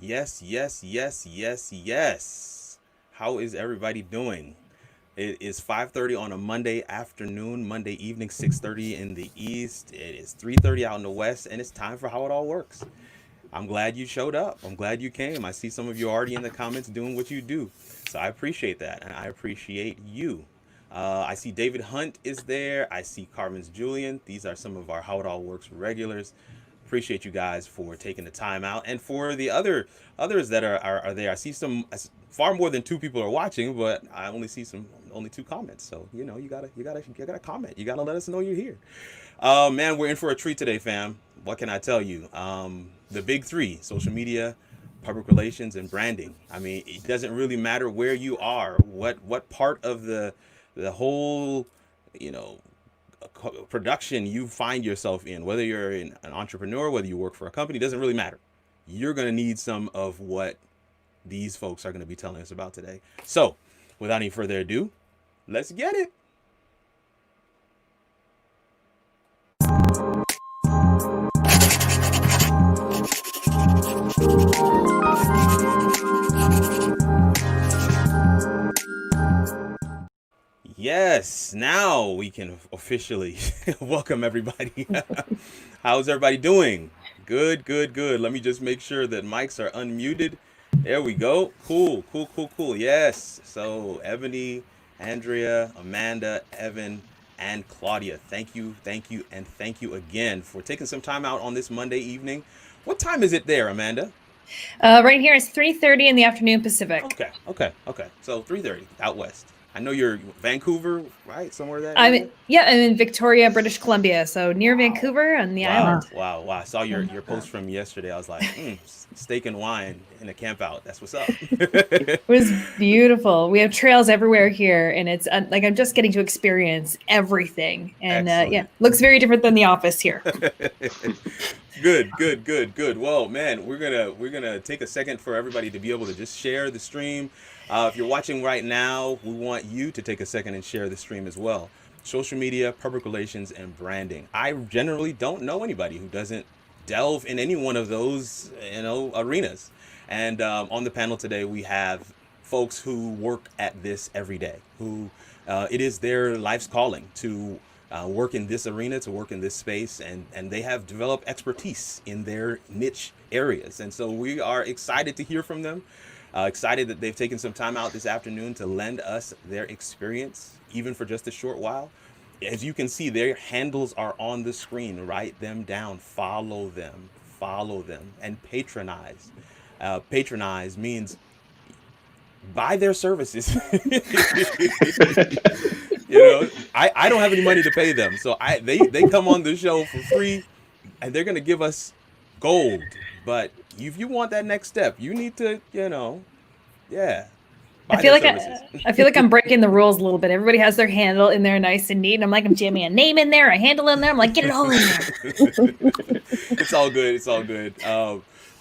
Yes, yes, yes, yes, yes. How is everybody doing? It is 5:30 on a Monday afternoon, Monday evening, 6:30 in the east. It is 3:30 out in the west, and it's time for How It All Works. I'm glad you showed up. I'm glad you came. I see some of you already in the comments doing what you do. So I appreciate that, and I appreciate you. I see David Hunt is there. I see Carmen's Julian. These are some of our How It All Works regulars. Appreciate you guys for taking the time out, and for the others that are there. I see some far more than two people are watching, but I only see only two comments. So you gotta comment. You gotta let us know you're here. Man, we're in for a treat today, fam. What can I tell you? The big three: social media, public relations, and branding. I mean, it doesn't really matter where you are, what part of the whole, you know, production you find yourself in, whether you're an entrepreneur, whether you work for a company, doesn't really matter. You're going to need some of what these folks are going to be telling us about today. So without any further ado, let's get it. Yes, now we can officially welcome everybody. How's everybody doing? Good, good, good. Let me just make sure that mics are unmuted. There we go. Cool, cool, cool, cool. Yes. So Ebony, Andrea, Amanda, Evan, and Claudia. Thank you, and thank you again for taking some time out on this Monday evening. What time is it there, Amanda? Right here it's 3:30 in the afternoon Pacific. Okay. So 3:30 out west. I know you're Vancouver, right? Somewhere there. I'm in Victoria, British Columbia, so near Vancouver on the island. Wow. I saw your post from yesterday. I was like, steak and wine in a camp out. That's what's up. It was beautiful. We have trails everywhere here, and it's like I'm just getting to experience everything. And looks very different than the office here. Good. Well, man, we're gonna take a second for everybody to be able to just share the stream. If you're watching right now, we want you to take a second and share the stream as well. Social media, public relations, and branding. I generally don't know anybody who doesn't delve in any one of those, arenas. And on the panel today, we have folks who work at this every day, who it is their life's calling to work in this arena, to work in this space, and they have developed expertise in their niche areas. And so we are excited to hear from them. Excited that they've taken some time out this afternoon to lend us their experience, even for just a short while. As you can see, their handles are on the screen. Write them down, follow them, and patronize. Patronize means buy their services. I don't have any money to pay them, so they come on the show for free, and they're gonna give us gold. But if you want that next step, you need to, Buy their services. I feel like I'm breaking the rules a little bit. Everybody has their handle in there nice and neat. And I'm like, I'm jamming a name in there, a handle in there. I'm like, get it all in there. It's all good. It's all good.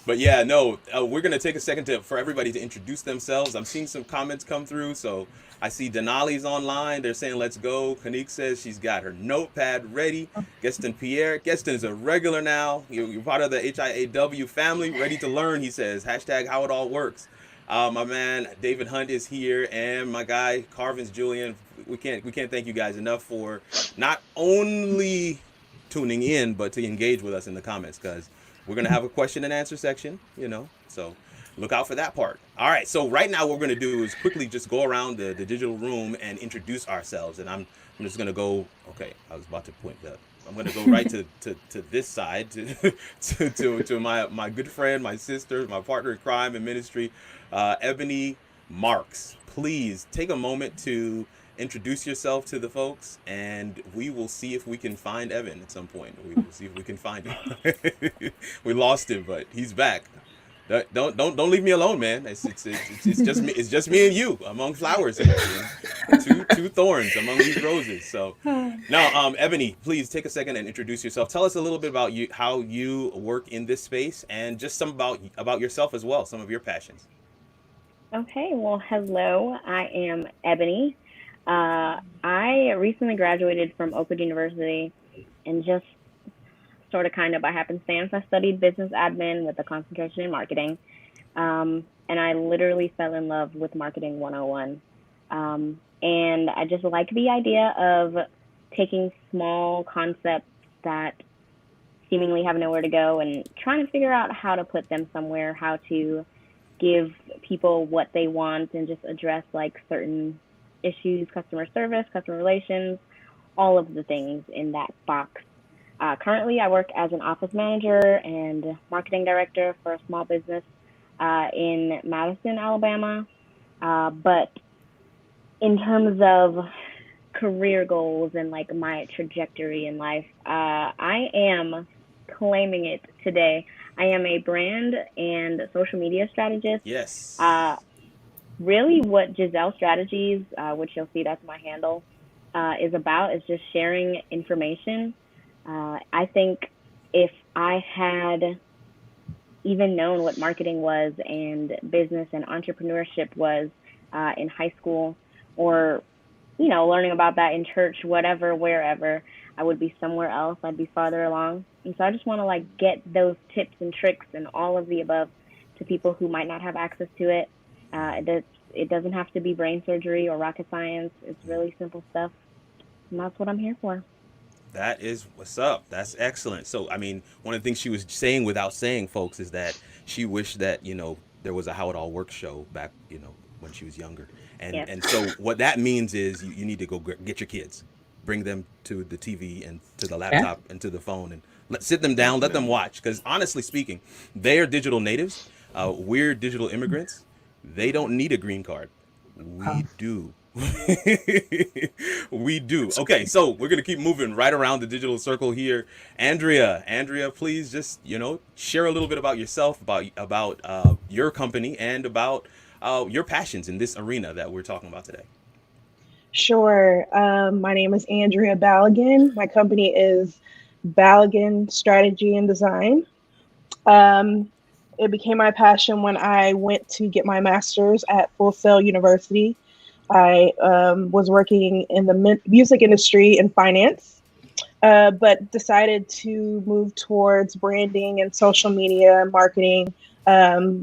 But yeah, no, we're going to take a second for everybody to introduce themselves. I'm seeing some comments come through. So I see Denali's online. They're saying, let's go. Kanique says she's got her notepad ready. Geston Pierre. Geston is a regular now. You're part of the HIAW family, ready to learn, he says. Hashtag how it all works. My man David Hunt is here, and my guy Carvins Julian. We can't thank you guys enough for not only tuning in, but to engage with us in the comments, because we're gonna have a question and answer section, so look out for that part. All right, so right now what we're gonna do is quickly just go around the digital room and introduce ourselves, and I'm just gonna go. Okay, I was about to point that. I'm gonna go right to this side to my good friend, my sister, my partner in crime and ministry, Ebony Marks. Please take a moment to introduce yourself to the folks, and we will see if we can find Evan at some point. We will see if we can find him. We lost him, but he's back. Don't leave me alone, man. It's just me. It's just me and you among flowers, two thorns among these roses. So now, Ebony, please take a second and introduce yourself. Tell us a little bit about you, how you work in this space, and just some about yourself as well, some of your passions. Okay, well, hello. I am Ebony. I recently graduated from Oakwood University, and just sort of kind of by happenstance, I studied business admin with a concentration in marketing. And I literally fell in love with marketing 101. And I just like the idea of taking small concepts that seemingly have nowhere to go and trying to figure out how to put them somewhere, how to give people what they want, and just address like certain issues, customer service, customer relations, all of the things in that box. Currently, I work as an office manager and marketing director for a small business in Madison, Alabama. But in terms of career goals and like my trajectory in life, I am claiming it today. I am a brand and social media strategist. Yes. Really what Giselle Strategies, which you'll see that's my handle, is about is just sharing information. I think if I had even known what marketing was and business and entrepreneurship was in high school, or, learning about that in church, whatever, wherever, I would be somewhere else. I'd be farther along. And so I just want to get those tips and tricks and all of the above to people who might not have access to it. It doesn't have to be brain surgery or rocket science. It's really simple stuff. And that's what I'm here for. That is what's up. That's excellent. So, I mean, one of the things she was saying without saying, folks, is that she wished that, there was a How It All Works show back, when she was younger. And Yes. and so what that means is you need to go get your kids, bring them to the TV and to the laptop and to the phone, and sit them down, let them watch. Because honestly speaking, they are digital natives. We're digital immigrants. They don't need a green card. We do. We do. Okay, so we're gonna keep moving right around the digital circle here. Andrea, please just share a little bit about yourself, about your company, and about your passions in this arena that we're talking about today. Sure. My name is Andrea Balogun. My company is Balogun Strategy and Design. It became my passion when I went to get my master's at Full Sail University. I was working in the music industry in finance, but decided to move towards branding and social media marketing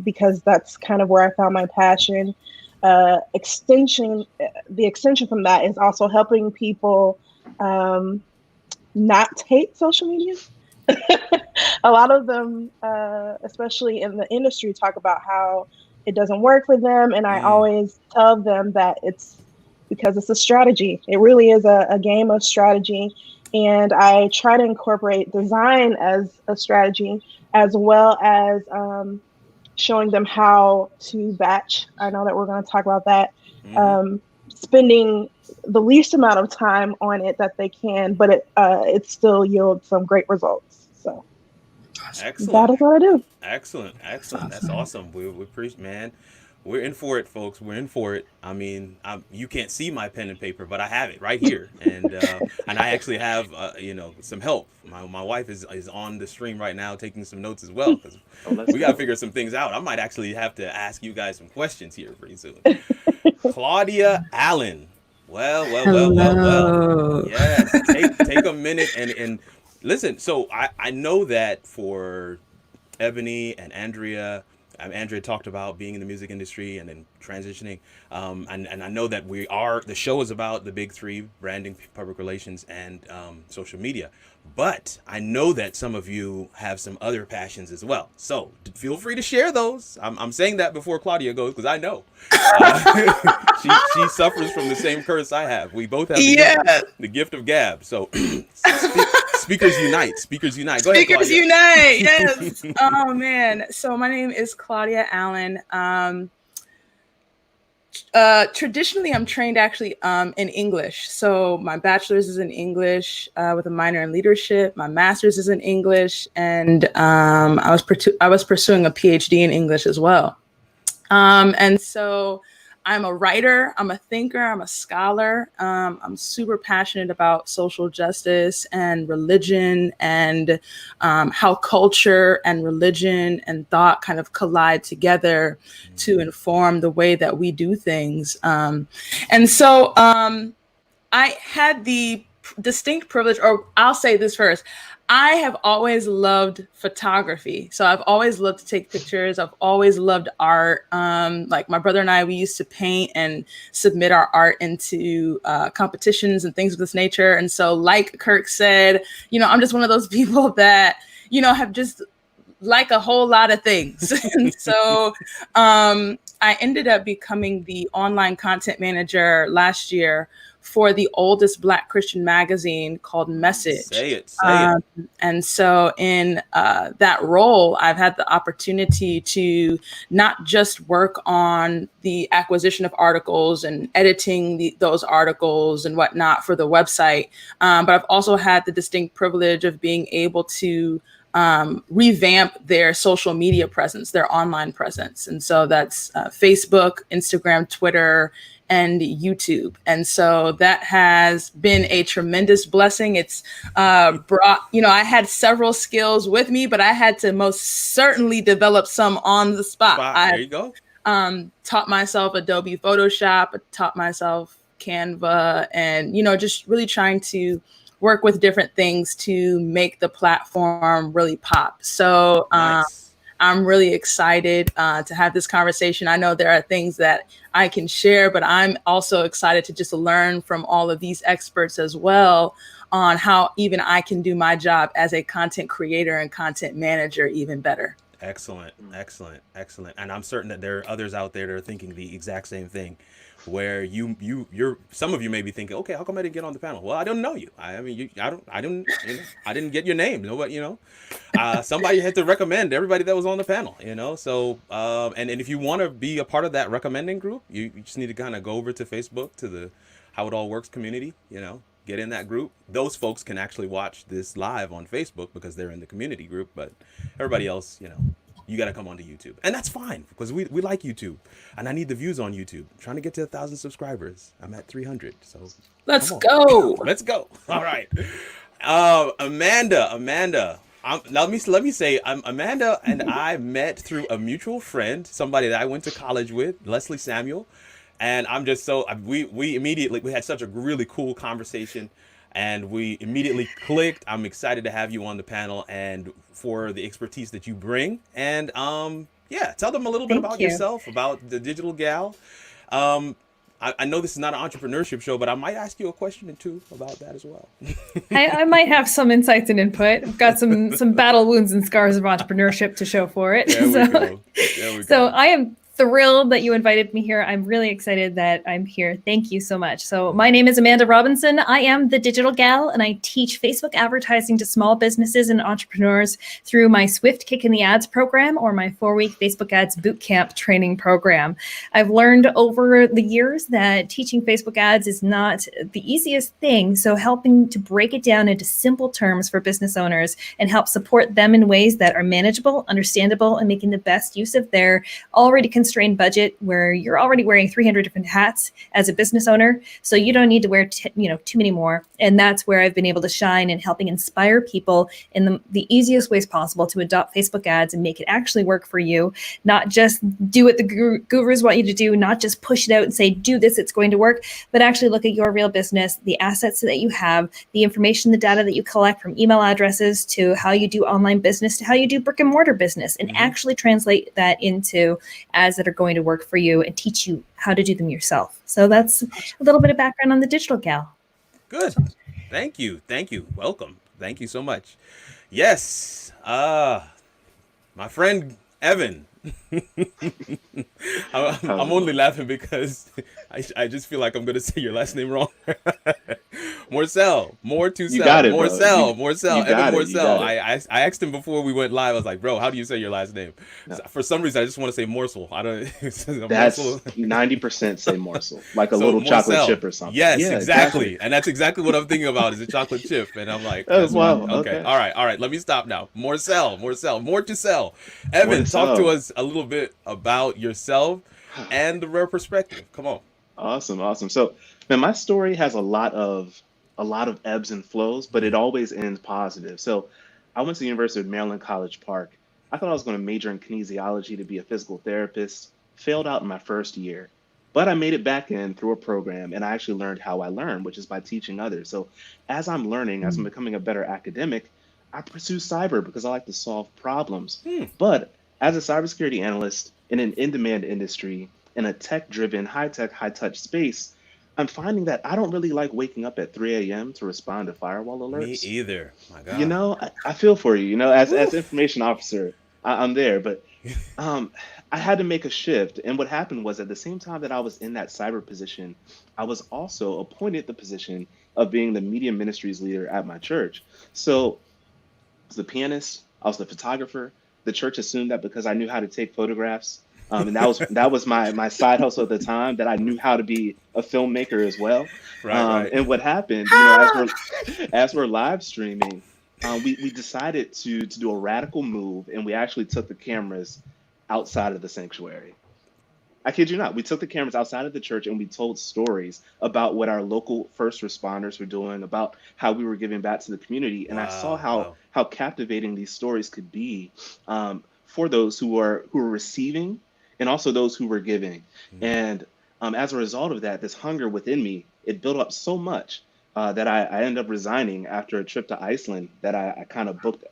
because that's kind of where I found my passion. The extension from that is also helping people not hate social media. A lot of them, especially in the industry, talk about how it doesn't work for them. And I always tell them that it's because it's a strategy. It really is a game of strategy. And I try to incorporate design as a strategy, as well as showing them how to batch. I know that we're going to talk about that. Spending the least amount of time on it that they can, but it still yields some great results. So excellent. That is what I do. Excellent. That's awesome. We appreciate, man. We're in for it, folks. We're in for it. I mean, you can't see my pen and paper, but I have it right here, and I actually have some help. My wife is on the stream right now taking some notes as well, because we got to figure some things out. I might actually have to ask you guys some questions here pretty soon. Claudia Allen. Well. Yes, take a minute and listen. So I know that for Ebony and Andrea. Andrea talked about being in the music industry and then transitioning. And I know that the show is about the big three: branding, public relations, and social media. But I know that some of you have some other passions as well. So feel free to share those. I'm saying that before Claudia goes, because I know she suffers from the same curse I have. We both have the gift of gab. So speakers unite. Speakers unite. Go ahead, Speakers Claudia. unite. Yes. Oh man. So my name is Claudia Allen. Traditionally, I'm trained actually in English. So my bachelor's is in English with a minor in leadership. My master's is in English, and I was pursuing a PhD in English as well. And so I'm a writer, I'm a thinker, I'm a scholar. I'm super passionate about social justice and religion, and how culture and religion and thought kind of collide together to inform the way that we do things. And so I had the distinct privilege, or I'll say this first. I have always loved photography. So I've always loved to take pictures. I've always loved art. Like my brother and I, we used to paint and submit our art into competitions and things of this nature. And so like Kirk said, I'm just one of those people that, have just like a whole lot of things. And so I ended up becoming the online content manager last year for the oldest Black Christian magazine called Message. Say it. And so in that role, I've had the opportunity to not just work on the acquisition of articles and editing those articles and whatnot for the website, but I've also had the distinct privilege of being able to revamp their social media presence, their online presence. And so that's Facebook, Instagram, Twitter, and YouTube. And so that has been a tremendous blessing. It's brought, I had several skills with me, but I had to most certainly develop some on the spot. There you go. Taught myself Adobe Photoshop, taught myself Canva, and, just really trying to work with different things to make the platform really pop. So Nice. I'm really excited to have this conversation. I know there are things that I can share, but I'm also excited to just learn from all of these experts as well on how even I can do my job as a content creator and content manager even better. Excellent. And I'm certain that there are others out there that are thinking the exact same thing, where you're some of you may be thinking, okay, how come I didn't get on the panel? Well, I don't know you. I didn't get your name. Nobody, somebody had to recommend everybody that was on the panel, So, and if you want to be a part of that recommending group, you just need to kind of go over to Facebook, to the How It All Works community, get in that group. Those folks can actually watch this live on Facebook because they're in the community group, but everybody else, you got to come onto YouTube. And that's fine, because we like YouTube, and I need the views on YouTube. I'm trying to get to 1,000 subscribers. I'm at 300. So let's go. Let's go. All right. Amanda. Let me say, Amanda and I met through a mutual friend, somebody that I went to college with, Leslie Samuel. And I'm just we had such a really cool conversation, and we immediately clicked. I'm excited to have you on the panel and for the expertise that you bring. And tell them a little bit about yourself, about the Digital Gal. I know this is not an entrepreneurship show, but I might ask you a question or two about that as well. I might have some insights and input. I've got some battle wounds and scars of entrepreneurship to show for it. There we go. So I am thrilled that you invited me here. I'm really excited that I'm here. Thank you so much. So my name is Amanda Robinson. I am the Digital Gal, and I teach Facebook advertising to small businesses and entrepreneurs through my Swift Kick in the Ads program, or my 4-week Facebook Ads Bootcamp training program. I've learned over the years that teaching Facebook ads is not the easiest thing. So helping to break it down into simple terms for business owners and help support them in ways that are manageable, understandable, and making the best use of their already unconstrained budget where you're already wearing 300 different hats as a business owner. So you don't need to wear, too many more. And that's where I've been able to shine in helping inspire people in the easiest ways possible to adopt Facebook ads and make it actually work for you. Not just do what the gurus want you to do, not just push it out and say, do this, it's going to work, but actually look at your real business, the assets that you have, the information, the data that you collect from email addresses to how you do online business to how you do brick and mortar business, and actually translate that into ads that are going to work for you and teach you how to do them yourself. So that's a little bit of background on the Digital Gal. Good. Thank you. Welcome. Thank you so much. Yes. My friend Evan. I'm only laughing because I just feel like I'm gonna say your last name wrong. Morsell, You got it, Morsell, bro. Morsell, You got Evan it, you Morsell. got it. I asked him before we went live. I was like, bro, how do you say your last name? No. For some reason, I just want to say Morsel. I don't. That's Morsel. 90% say morsel, like a So little chocolate Morsell. chip or something. Yes, Yeah, exactly. And that's exactly what I'm thinking about is a chocolate chip. And I'm like, Oh, that's wow, what okay. okay. All right. Let me stop now. Morsell, more to sell. Evan, talk to us a little bit about yourself and the rare perspective. Come on. Awesome. So, man, my story has a lot of ebbs and flows, but it always ends positive. So, I went to the University of Maryland, College Park. I thought I was going to major in kinesiology to be a physical therapist. Failed out in my first year, but I made it back in through a program, and I actually learned how I learn, which is by teaching others. So, as I'm learning, as I'm becoming a better academic, I pursue cyber because I like to solve problems. But as a cybersecurity analyst in an in-demand industry, in a tech-driven, high-tech, high-touch space, I'm finding that I don't really like waking up at 3 a.m. to respond to firewall alerts. Me either. My God. You know, I feel for you. You know, as information officer, I'm there. But I had to make a shift. And what happened was at the same time that I was in that cyber position, I was also appointed the position of being the media ministries leader at my church. So I was the pianist, I was the photographer. The church assumed that because I knew how to take photographs, and that was my side hustle at the time, that I knew how to be a filmmaker as well. Right. And what happened, you know, as we're live streaming, we decided to do a radical move, and we actually took the cameras outside of the sanctuary. I kid you not. We took the cameras outside of the church and we told stories about what our local first responders were doing, about how we were giving back to the community. And I saw how captivating these stories could be for those who were receiving and also those who were giving. And as a result of that, this hunger within me, it built up so much that I ended up resigning after a trip to Iceland that I kind of booked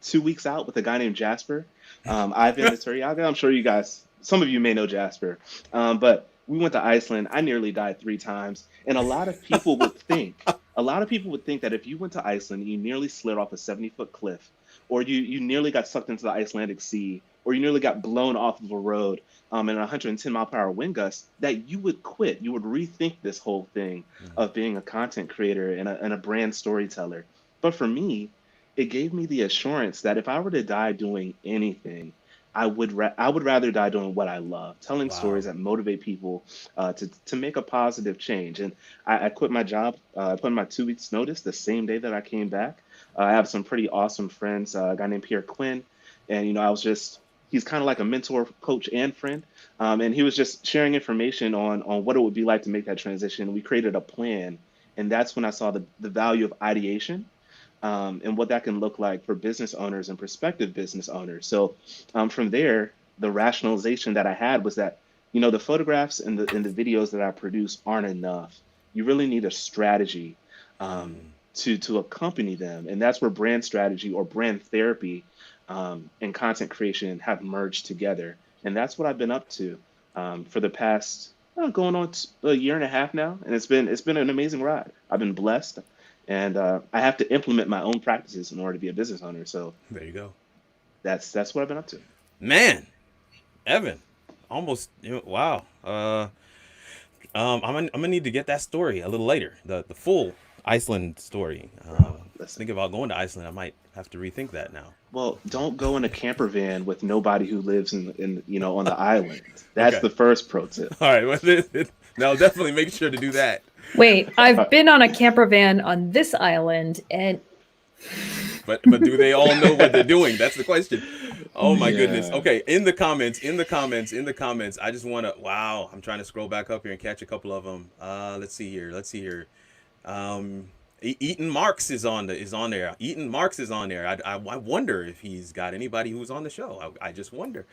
2 weeks out with a guy named Jasper. Ivan Naturiaga. I'm sure you guys, some of you may know Jasper, but we went to Iceland. I nearly died 3 times. And a lot of people would think that if you went to Iceland, you nearly slid off a 70-foot cliff, or you nearly got sucked into the Icelandic Sea, or you nearly got blown off of a road in a 110-mile-per-hour wind gust, that you would quit. You would rethink this whole thing of being a content creator and a brand storyteller. But for me, it gave me the assurance that if I were to die doing anything, I would rather die doing what I love, telling stories that motivate people to make a positive change. And I quit my job, put in my 2 weeks notice the same day that I came back. I have some pretty awesome friends, a guy named Pierre Quinn, and you know, he's kind of like a mentor, coach, and friend. And he was just sharing information on what it would be like to make that transition. We created a plan, and that's when I saw the value of ideation. And what that can look like for business owners and prospective business owners. So from there, the rationalization that I had was that, you know, the photographs and the videos that I produce aren't enough. You really need a strategy to accompany them. And that's where brand strategy or brand therapy and content creation have merged together. And that's what I've been up to for the past going on a year and a half now. And it's been an amazing ride. I've been blessed. And I have to implement my own practices in order to be a business owner. So there you go. That's what I've been up to. Man, Evan, almost wow. I'm gonna need to get that story a little later. The full Iceland story. Think about going to Iceland. I might have to rethink that now. Well, don't go in a camper van with nobody who lives in on the island. That's the first pro tip. All right. Well, now definitely make sure to do that. Wait, I've been on a camper van on this island, and but do they all know what they're doing? That's the question. Oh my goodness. Yeah. Okay, in the comments, I just want to. Wow, I'm trying to scroll back up here and catch a couple of them. Let's see here. Eaton Marks is on there. Eaton Marks is on there. I wonder if he's got anybody who's on the show. I just wonder.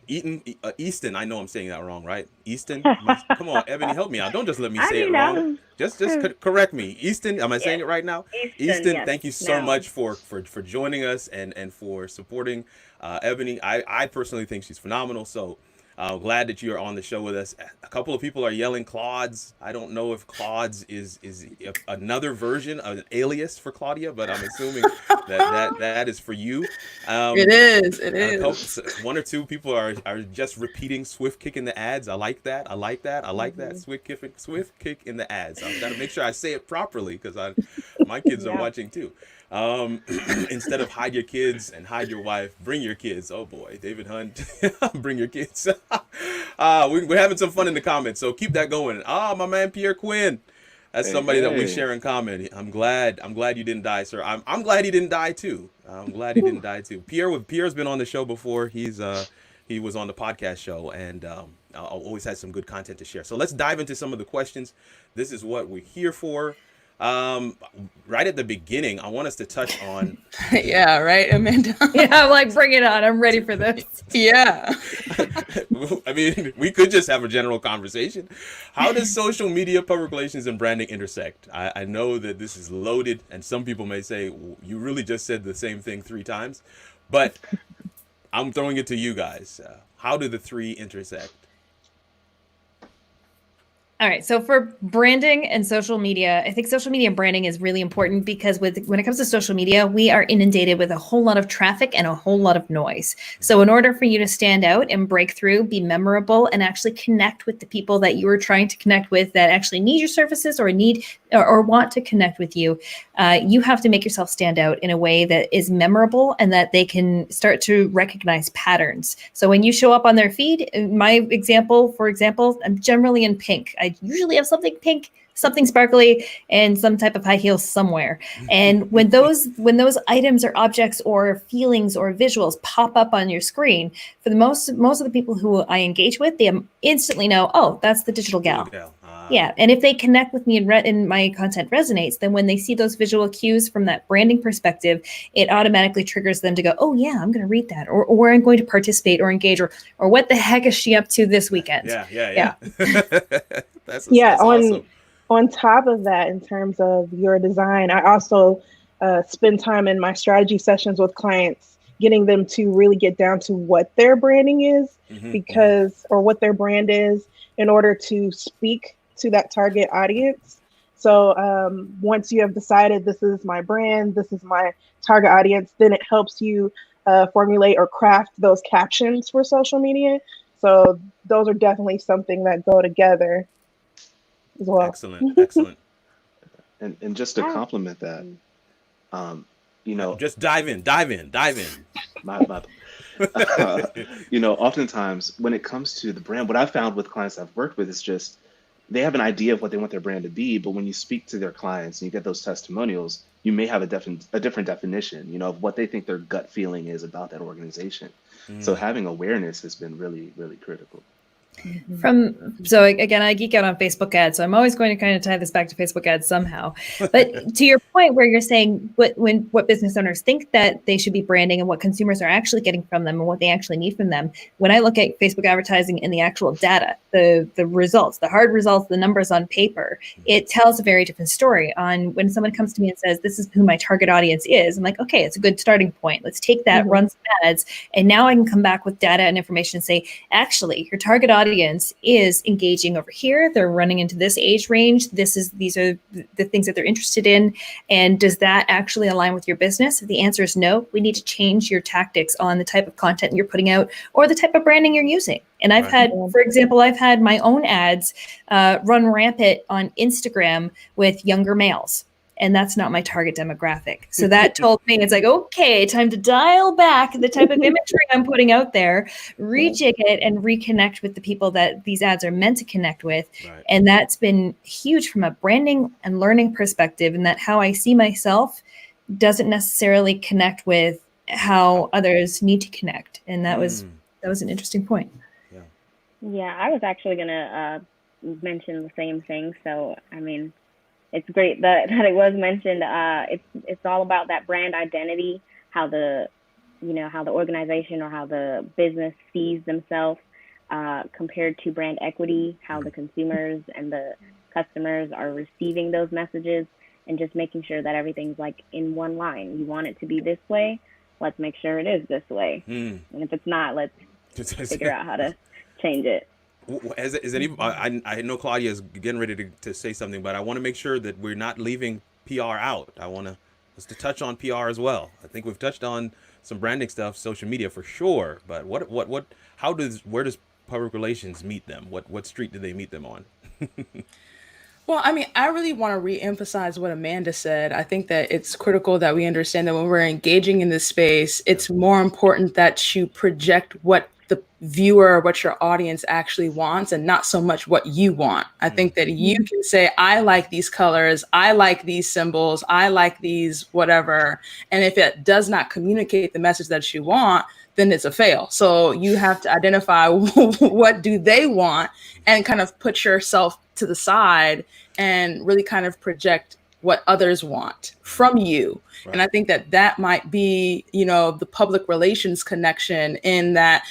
Easton. I know I'm saying that wrong, right? Easton. Come on, Ebony, help me out. Don't just let me say it wrong. Just correct me. Easton. Am I saying it right now? Easton. Yes. Thank you so much for joining us and for supporting Ebony. I personally think she's phenomenal. So. Glad that you are on the show with us. A couple of people are yelling Claudes. I don't know if Claudes is another version of an alias for Claudia, but I'm assuming that is for you. It is. One or two people are just repeating "swift kick in the ads." I like that. Swift kick in the ads. I've got to make sure I say it properly because my kids are watching too. Instead of hide your kids and hide your wife, bring your kids. Oh boy, David Hunt, bring your kids. We're having some fun in the comments, so keep that going. My man Pierre Quinn, that's somebody that we share in common. I'm glad you didn't die, sir. I'm glad he didn't die too. Pierre's been on the show before. He was on the podcast show and always had some good content to share. So let's dive into some of the questions. This is what we're here for. Right at the beginning, I want us to touch on. Yeah, right, Amanda. Yeah, I'm like, bring it on. I'm ready for this. Yeah. I mean, we could just have a general conversation. How does social media, public relations, and branding intersect? I know that this is loaded, and some people may say, you really just said the same thing 3 times, but I'm throwing it to you guys. How do the 3 intersect? All right. So for branding and social media, I think social media and branding is really important because when it comes to social media, we are inundated with a whole lot of traffic and a whole lot of noise. So in order for you to stand out and break through, be memorable, and actually connect with the people that you are trying to connect with that actually need your services or need or want to connect with you, you have to make yourself stand out in a way that is memorable and that they can start to recognize patterns. So when you show up on their feed, for example, I'm generally in pink. I usually have something pink, something sparkly, and some type of high heels somewhere. And when those items or objects or feelings or visuals pop up on your screen, for the most of the people who I engage with, they instantly know, oh, that's the digital gal. Yeah, and if they connect with me and my content resonates, then when they see those visual cues from that branding perspective, it automatically triggers them to go, oh yeah, I'm going to read that, or I'm going to participate or engage, or what the heck is she up to this weekend? Yeah. That's on awesome. On top of that, in terms of your design, I also spend time in my strategy sessions with clients, getting them to really get down to what their branding is, or what their brand is, in order to speak to that target audience. So once you have decided this is my brand, this is my target audience, then it helps you formulate or craft those captions for social media. So those are definitely something that go together as well. Excellent. And just to complement that, just dive in. Oftentimes when it comes to the brand, what I've found with clients I've worked with is just they have an idea of what they want their brand to be, but when you speak to their clients and you get those testimonials, you may have a different definition, of what they think their gut feeling is about that organization. So having awareness has been really, really critical. So again, I geek out on Facebook ads, so I'm always going to kind of tie this back to Facebook ads somehow. But to your point where you're saying what business owners think that they should be branding and what consumers are actually getting from them and what they actually need from them, when I look at Facebook advertising and the actual data, the results, the hard results, the numbers on paper, it tells a very different story. On when someone comes to me and says, this is who my target audience is, I'm like, okay, it's a good starting point. Let's take that, run some ads, and now I can come back with data and information and say, actually, your target audience is engaging over here. They're running into this age range. These are the things that they're interested in. And does that actually align with your business? If the answer is no, we need to change your tactics on the type of content you're putting out or the type of branding you're using. And I've had my own ads run rampant on Instagram with younger males. And that's not my target demographic. So that told me, it's like, okay, time to dial back the type of imagery I'm putting out there, rejig it, and reconnect with the people that these ads are meant to connect with. Right. And that's been huge from a branding and learning perspective, and that how I see myself doesn't necessarily connect with how others need to connect. And that was an interesting point. Yeah, I was actually gonna mention the same thing. So I mean, it's great that it was mentioned. It's all about that brand identity, how the organization or how the business sees themselves compared to brand equity, how the consumers and the customers are receiving those messages, and just making sure that everything's like in one line. You want it to be this way, let's make sure it is this way. And if it's not, let's figure out how to change it. I know Claudia is getting ready to say something, but I want to make sure that we're not leaving PR out. I want us to touch on PR as well. I think we've touched on some branding stuff, social media for sure, but where does public relations meet them? What street do they meet them on? Well, I mean, I really want to re-emphasize what Amanda said. I think that it's critical that we understand that when we're engaging in this space, it's more important that you project what the viewer, what your audience actually wants, and not so much what you want. I think that you can say, I like these colors, I like these symbols, I like these whatever. And if it does not communicate the message that you want, then it's a fail. So you have to identify what do they want and kind of put yourself to the side and really kind of project what others want from you. Right. And I think that might be, the public relations connection in that,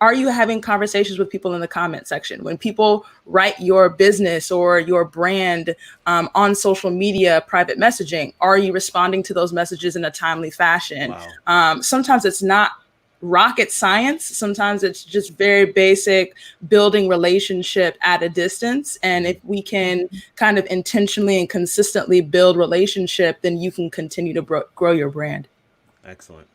are you having conversations with people in the comment section? When people write your business or your brand on social media, private messaging, are you responding to those messages in a timely fashion? Wow. Sometimes it's not rocket science. Sometimes it's just very basic building relationship at a distance. And if we can kind of intentionally and consistently build relationship, then you can continue to grow your brand. Excellent.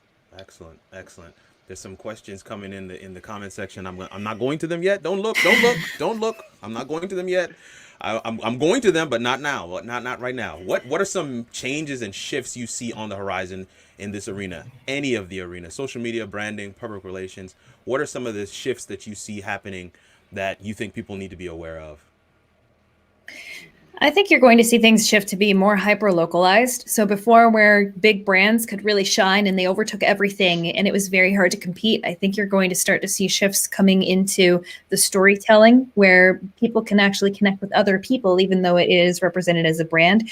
There's some questions coming in the comment section. I'm not going to them yet. Don't look. I'm not going to them yet. I'm going to them, but not now. Not right now. What are some changes and shifts you see on the horizon in this arena? Any of the arena, social media, branding, public relations. What are some of the shifts that you see happening that you think people need to be aware of? I think you're going to see things shift to be more hyper-localized. So before, where big brands could really shine and they overtook everything and it was very hard to compete, I think you're going to start to see shifts coming into the storytelling where people can actually connect with other people, even though it is represented as a brand.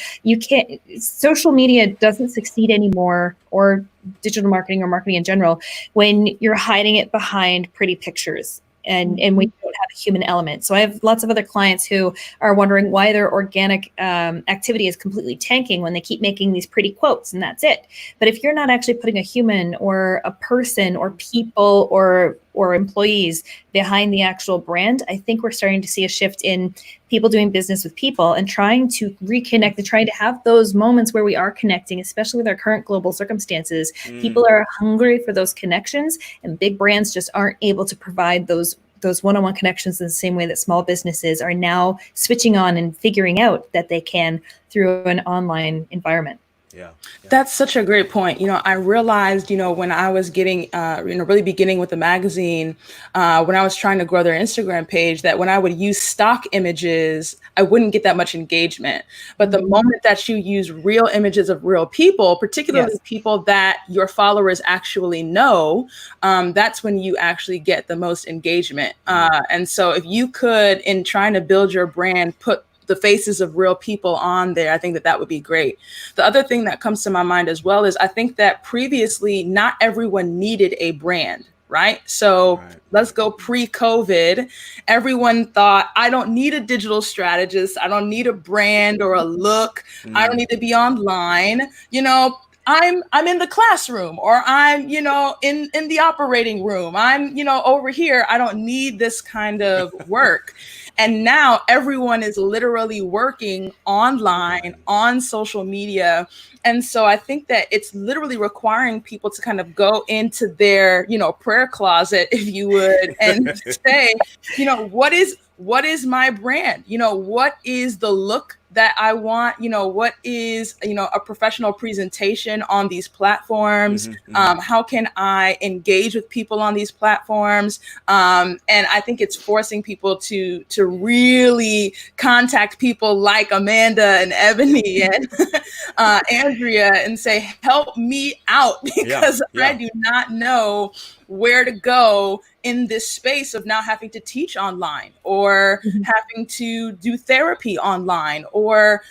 Social media doesn't succeed anymore, or digital marketing or marketing in general, when you're hiding it behind pretty pictures. And we don't have a human element. So I have lots of other clients who are wondering why their organic activity is completely tanking when they keep making these pretty quotes and that's it. But if you're not actually putting a human or a person or people or employees behind the actual brand, I think we're starting to see a shift in people doing business with people and trying to reconnect and trying to have those moments where we are connecting, especially with our current global circumstances. People are hungry for those connections, and big brands just aren't able to provide those one-on-one connections in the same way that small businesses are now switching on and figuring out that they can through an online environment. Yeah. That's such a great point. I realized, when I was getting, really beginning with the magazine, when I was trying to grow their Instagram page, that when I would use stock images, I wouldn't get that much engagement. But the moment that you use real images of real people, particularly people that your followers actually know, that's when you actually get the most engagement. And so if you could, in trying to build your brand, put the faces of real people on there, I think that would be great. The other thing that comes to my mind as well is I think that previously not everyone needed a brand, right? So let's go pre-COVID. Everyone thought, I don't need a digital strategist. I don't need a brand or a look. I don't need to be online. I'm in the classroom, or I'm, in the operating room. I'm, over here. I don't need this kind of work. And now everyone is literally working online on social media. And so I think that it's literally requiring people to kind of go into their, prayer closet, if you would, and say, what is my brand? What is the look that I want, what is, a professional presentation on these platforms? How can I engage with people on these platforms? And I think it's forcing people to really contact people like Amanda and Ebony and Andrea and say, help me out, because I do not know where to go in this space of now having to teach online or having to do therapy online or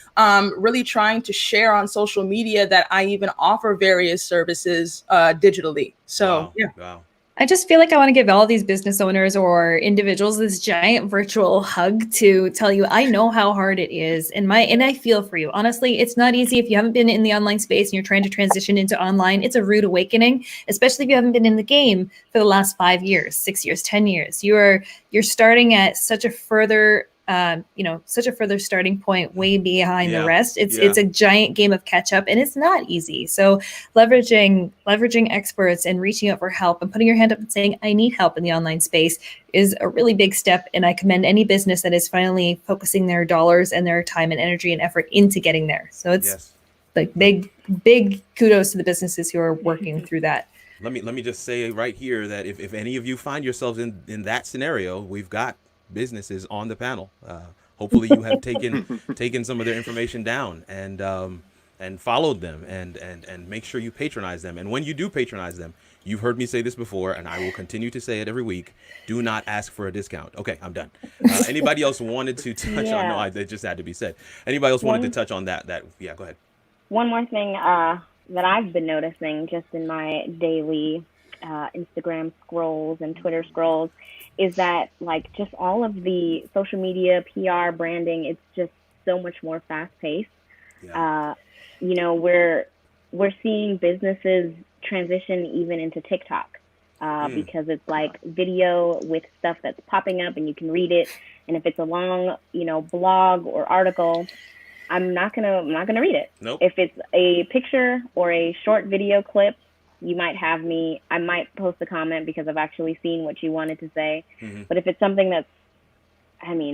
really trying to share on social media that I even offer various services digitally. So, Wow. I just feel like I want to give all these business owners or individuals this giant virtual hug to tell you I know how hard it is, and I feel for you. Honestly, it's not easy if you haven't been in the online space and you're trying to transition into online. It's a rude awakening, especially if you haven't been in the game for the last 5 years, 6 years, 10 years. You're starting at such a further starting point, way behind the rest. It's a giant game of catch up, and it's not easy. So leveraging experts and reaching out for help and putting your hand up and saying, I need help in the online space is a really big step. And I commend any business that is finally focusing their dollars and their time and energy and effort into getting there. So it's like big kudos to the businesses who are working through that. Let me just say right here that if any of you find yourselves in that scenario, we've got businesses on the panel. Hopefully you have taken some of their information down and followed them and make sure you patronize them. And when you do patronize them, you've heard me say this before, and I will continue to say it every week, do not ask for a discount. Okay, I'm done. Anybody else wanted to touch on? No, it just had to be said. Anybody else wanted to touch on that? Yeah, go ahead. One more thing that I've been noticing just in my daily Instagram scrolls and Twitter scrolls is that, like, just all of the social media, PR, branding, it's just so much more fast paced. We're seeing businesses transition even into TikTok because it's like video with stuff that's popping up and you can read it. And if it's a long, blog or article, I'm not gonna read it. Nope. If it's a picture or a short video clip, you might have me, I might post a comment because I've actually seen what you wanted to say. But if it's something that's,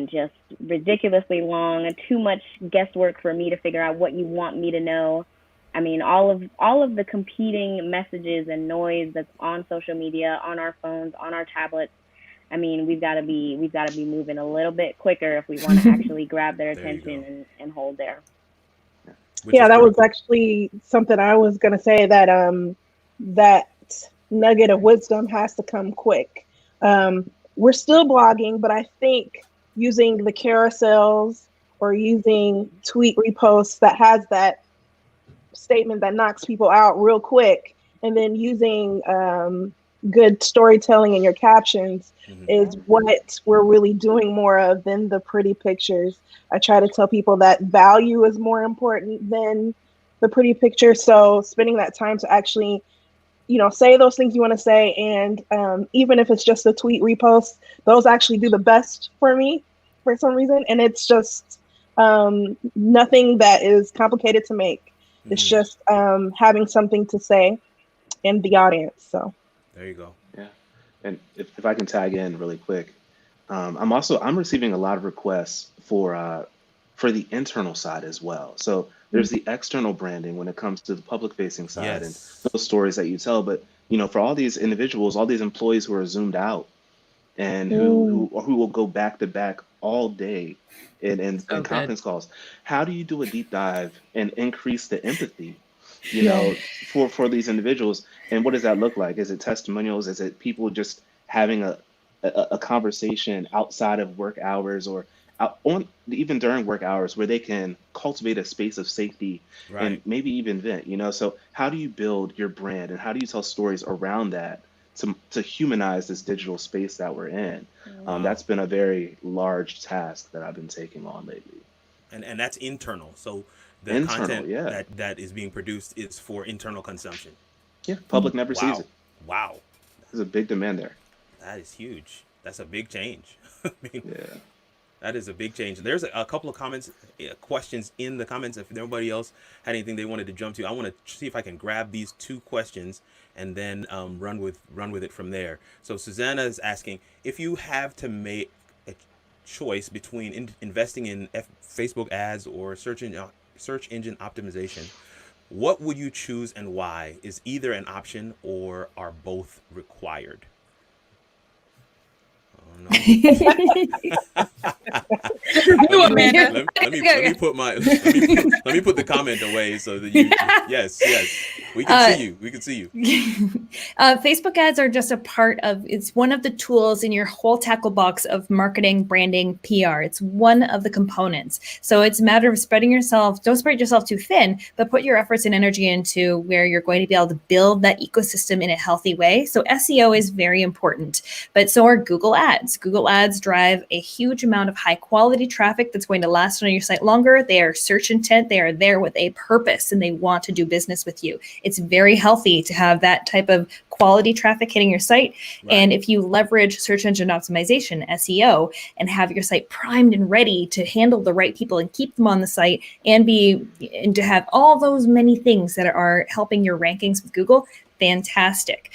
just ridiculously long, too much guesswork for me to figure out what you want me to know. All of the competing messages and noise that's on social media, on our phones, on our tablets. We've got to be moving a little bit quicker if we want to actually grab their attention and hold there. That was actually something I was going to say, that that nugget of wisdom has to come quick. We're still blogging, but I think using the carousels or using tweet reposts that has that statement that knocks people out real quick, and then using good storytelling in your captions is what we're really doing more of than the pretty pictures. I try to tell people that value is more important than the pretty picture. So spending that time to actually, say those things you want to say. And even if it's just a tweet repost, those actually do the best for me for some reason. And it's just nothing that is complicated to make. It's just having something to say in the audience. So there you go. Yeah. And if I can tag in really quick, I'm receiving a lot of requests for the internal side as well. So there's the external branding when it comes to the public facing side and those stories that you tell. But, for all these individuals, all these employees who are zoomed out and who will go back to back all day in conference calls, how do you do a deep dive and increase the empathy, for these individuals? And what does that look like? Is it testimonials? Is it people just having a conversation outside of work hours or even during work hours where they can cultivate a space of safety and maybe even vent, so how do you build your brand and how do you tell stories around that to humanize this digital space that we're in? That's been a very large task that I've been taking on lately. And that's internal. So the content that is being produced is for internal consumption. Yeah, public never sees it. Wow. There's a big demand there. That is huge. That's a big change. That is a big change. There's a couple of questions in the comments. If nobody else had anything they wanted to jump to, I want to see if I can grab these 2 questions and then run with it from there. So Susanna is asking, if you have to make a choice between investing in Facebook ads or search engine optimization, what would you choose and why? Is either an option or are both required? Oh, no. Let me put the comment away so that you yes we can see you. Facebook ads are just a part of, it's one of the tools in your whole tackle box of marketing, branding, PR. It's one of the components. So it's a matter of spreading yourself. Don't spread yourself too thin, but put your efforts and energy into where you're going to be able to build that ecosystem in a healthy way. So SEO is very important, but so are Google ads. Google ads drive a huge amount of high quality traffic that's going to last on your site longer. They are search intent. They are there with a purpose and they want to do business with you. It's very healthy to have that type of quality traffic hitting your site. Right. And if you leverage search engine optimization, SEO, and have your site primed and ready to handle the right people and keep them on the site and to have all those many things that are helping your rankings with Google, fantastic.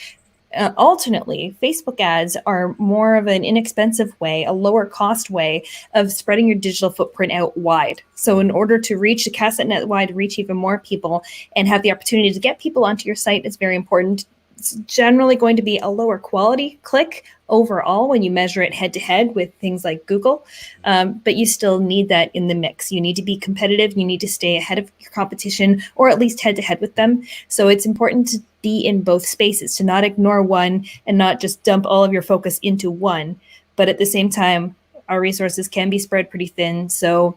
Alternately, Facebook ads are more of an inexpensive way, a lower cost way of spreading your digital footprint out wide. So in order to cast that net wide, reach even more people and have the opportunity to get people onto your site, it's very important. It's generally going to be a lower quality click overall when you measure it head to head with things like Google, but you still need that in the mix. You need to be competitive. You need to stay ahead of your competition or at least head to head with them. So it's important to be in both spaces, to not ignore one and not just dump all of your focus into one. But at the same time, our resources can be spread pretty thin. So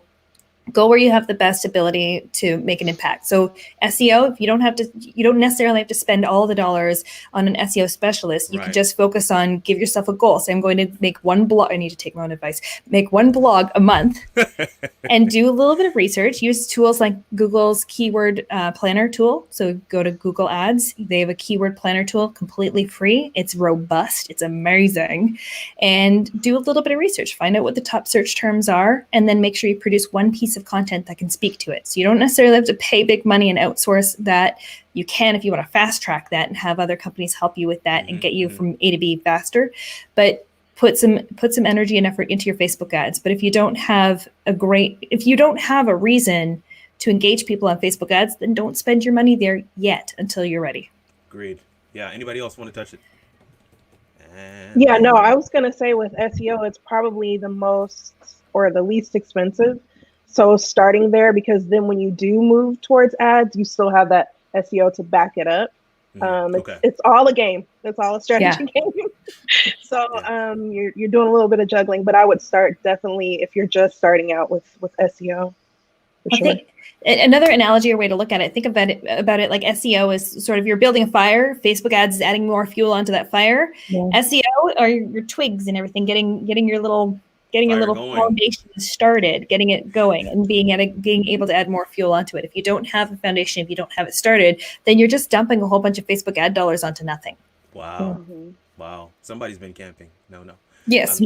go where you have the best ability to make an impact. So SEO, if you don't necessarily have to spend all the dollars on an SEO specialist. You can just focus on, give yourself a goal. So I'm going to make one blog. I need to take my own advice. Make one blog a month and do a little bit of research. Use tools like Google's keyword planner tool. So go to Google Ads. They have a keyword planner tool, completely free. It's robust. It's amazing. And do a little bit of research. Find out what the top search terms are, and then make sure you produce one piece of content that can speak to it. So you don't necessarily have to pay big money and outsource that. You can if you want to fast track that and have other companies help you with that and get you from A to B faster. But put some energy and effort into your Facebook ads. But if you don't have a reason to engage people on Facebook ads, then don't spend your money there yet until you're ready. Agreed. Yeah. Anybody else want to touch it? Yeah, no, I was going to say with SEO, it's probably the most or the least expensive. So starting there, because then when you do move towards ads, you still have that SEO to back it up. It's all a game. It's all a strategy game. So you're doing a little bit of juggling, but I would start definitely if you're just starting out with SEO. I think another analogy or way to look at it, think about it like SEO is sort of, you're building a fire. Facebook ads is adding more fuel onto that fire. Yeah. SEO are your twigs and everything, getting your little foundation started, getting it going, and being able to add more fuel onto it. If you don't have a foundation, if you don't have it started, then you're just dumping a whole bunch of Facebook ad dollars onto nothing. Wow. Mm-hmm. Wow. Somebody's been camping. No. Yes.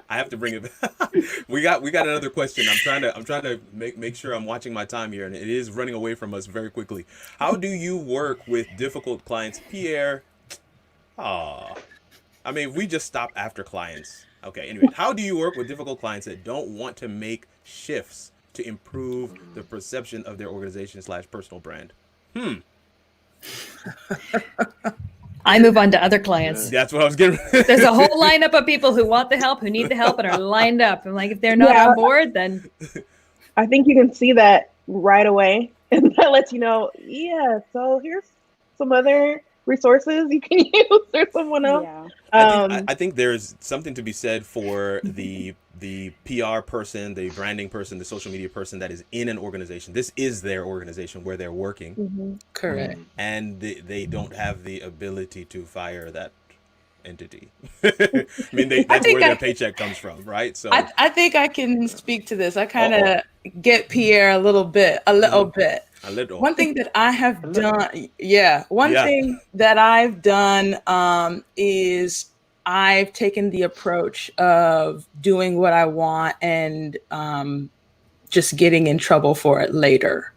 I have to bring it back. We got another question. I'm trying to make sure I'm watching my time here, and it is running away from us very quickly. How do you work with difficult clients? Pierre. We just stop after clients. Okay, anyway, how do you work with difficult clients that don't want to make shifts to improve the perception of their organization / personal brand? I move on to other clients. That's what I was getting. There's a whole lineup of people who want the help, who need the help, and are lined up. I'm like, if they're not on board, then... I think you can see that right away. And that lets you know, so here's some other resources you can use or someone else. Yeah. I think there's something to be said for the PR person, the branding person, the social media person that is in an organization. This is their organization where they're working. Mm-hmm. Correct. And they don't have the ability to fire that entity. That's where their paycheck comes from, right? So I think I can speak to this. I kind of get Pierre a little bit. One thing that I have done, thing that I've done is I've taken the approach of doing what I want and just getting in trouble for it later.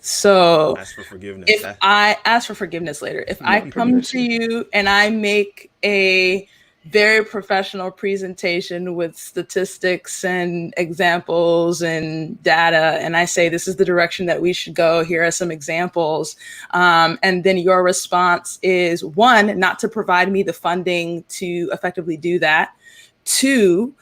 So ask for forgiveness. If I ask for forgiveness later, if I come to you and I make a very professional presentation with statistics and examples and data. And I say, this is the direction that we should go. Here are some examples. And then your response is, one, not to provide me the funding to effectively do that. Two,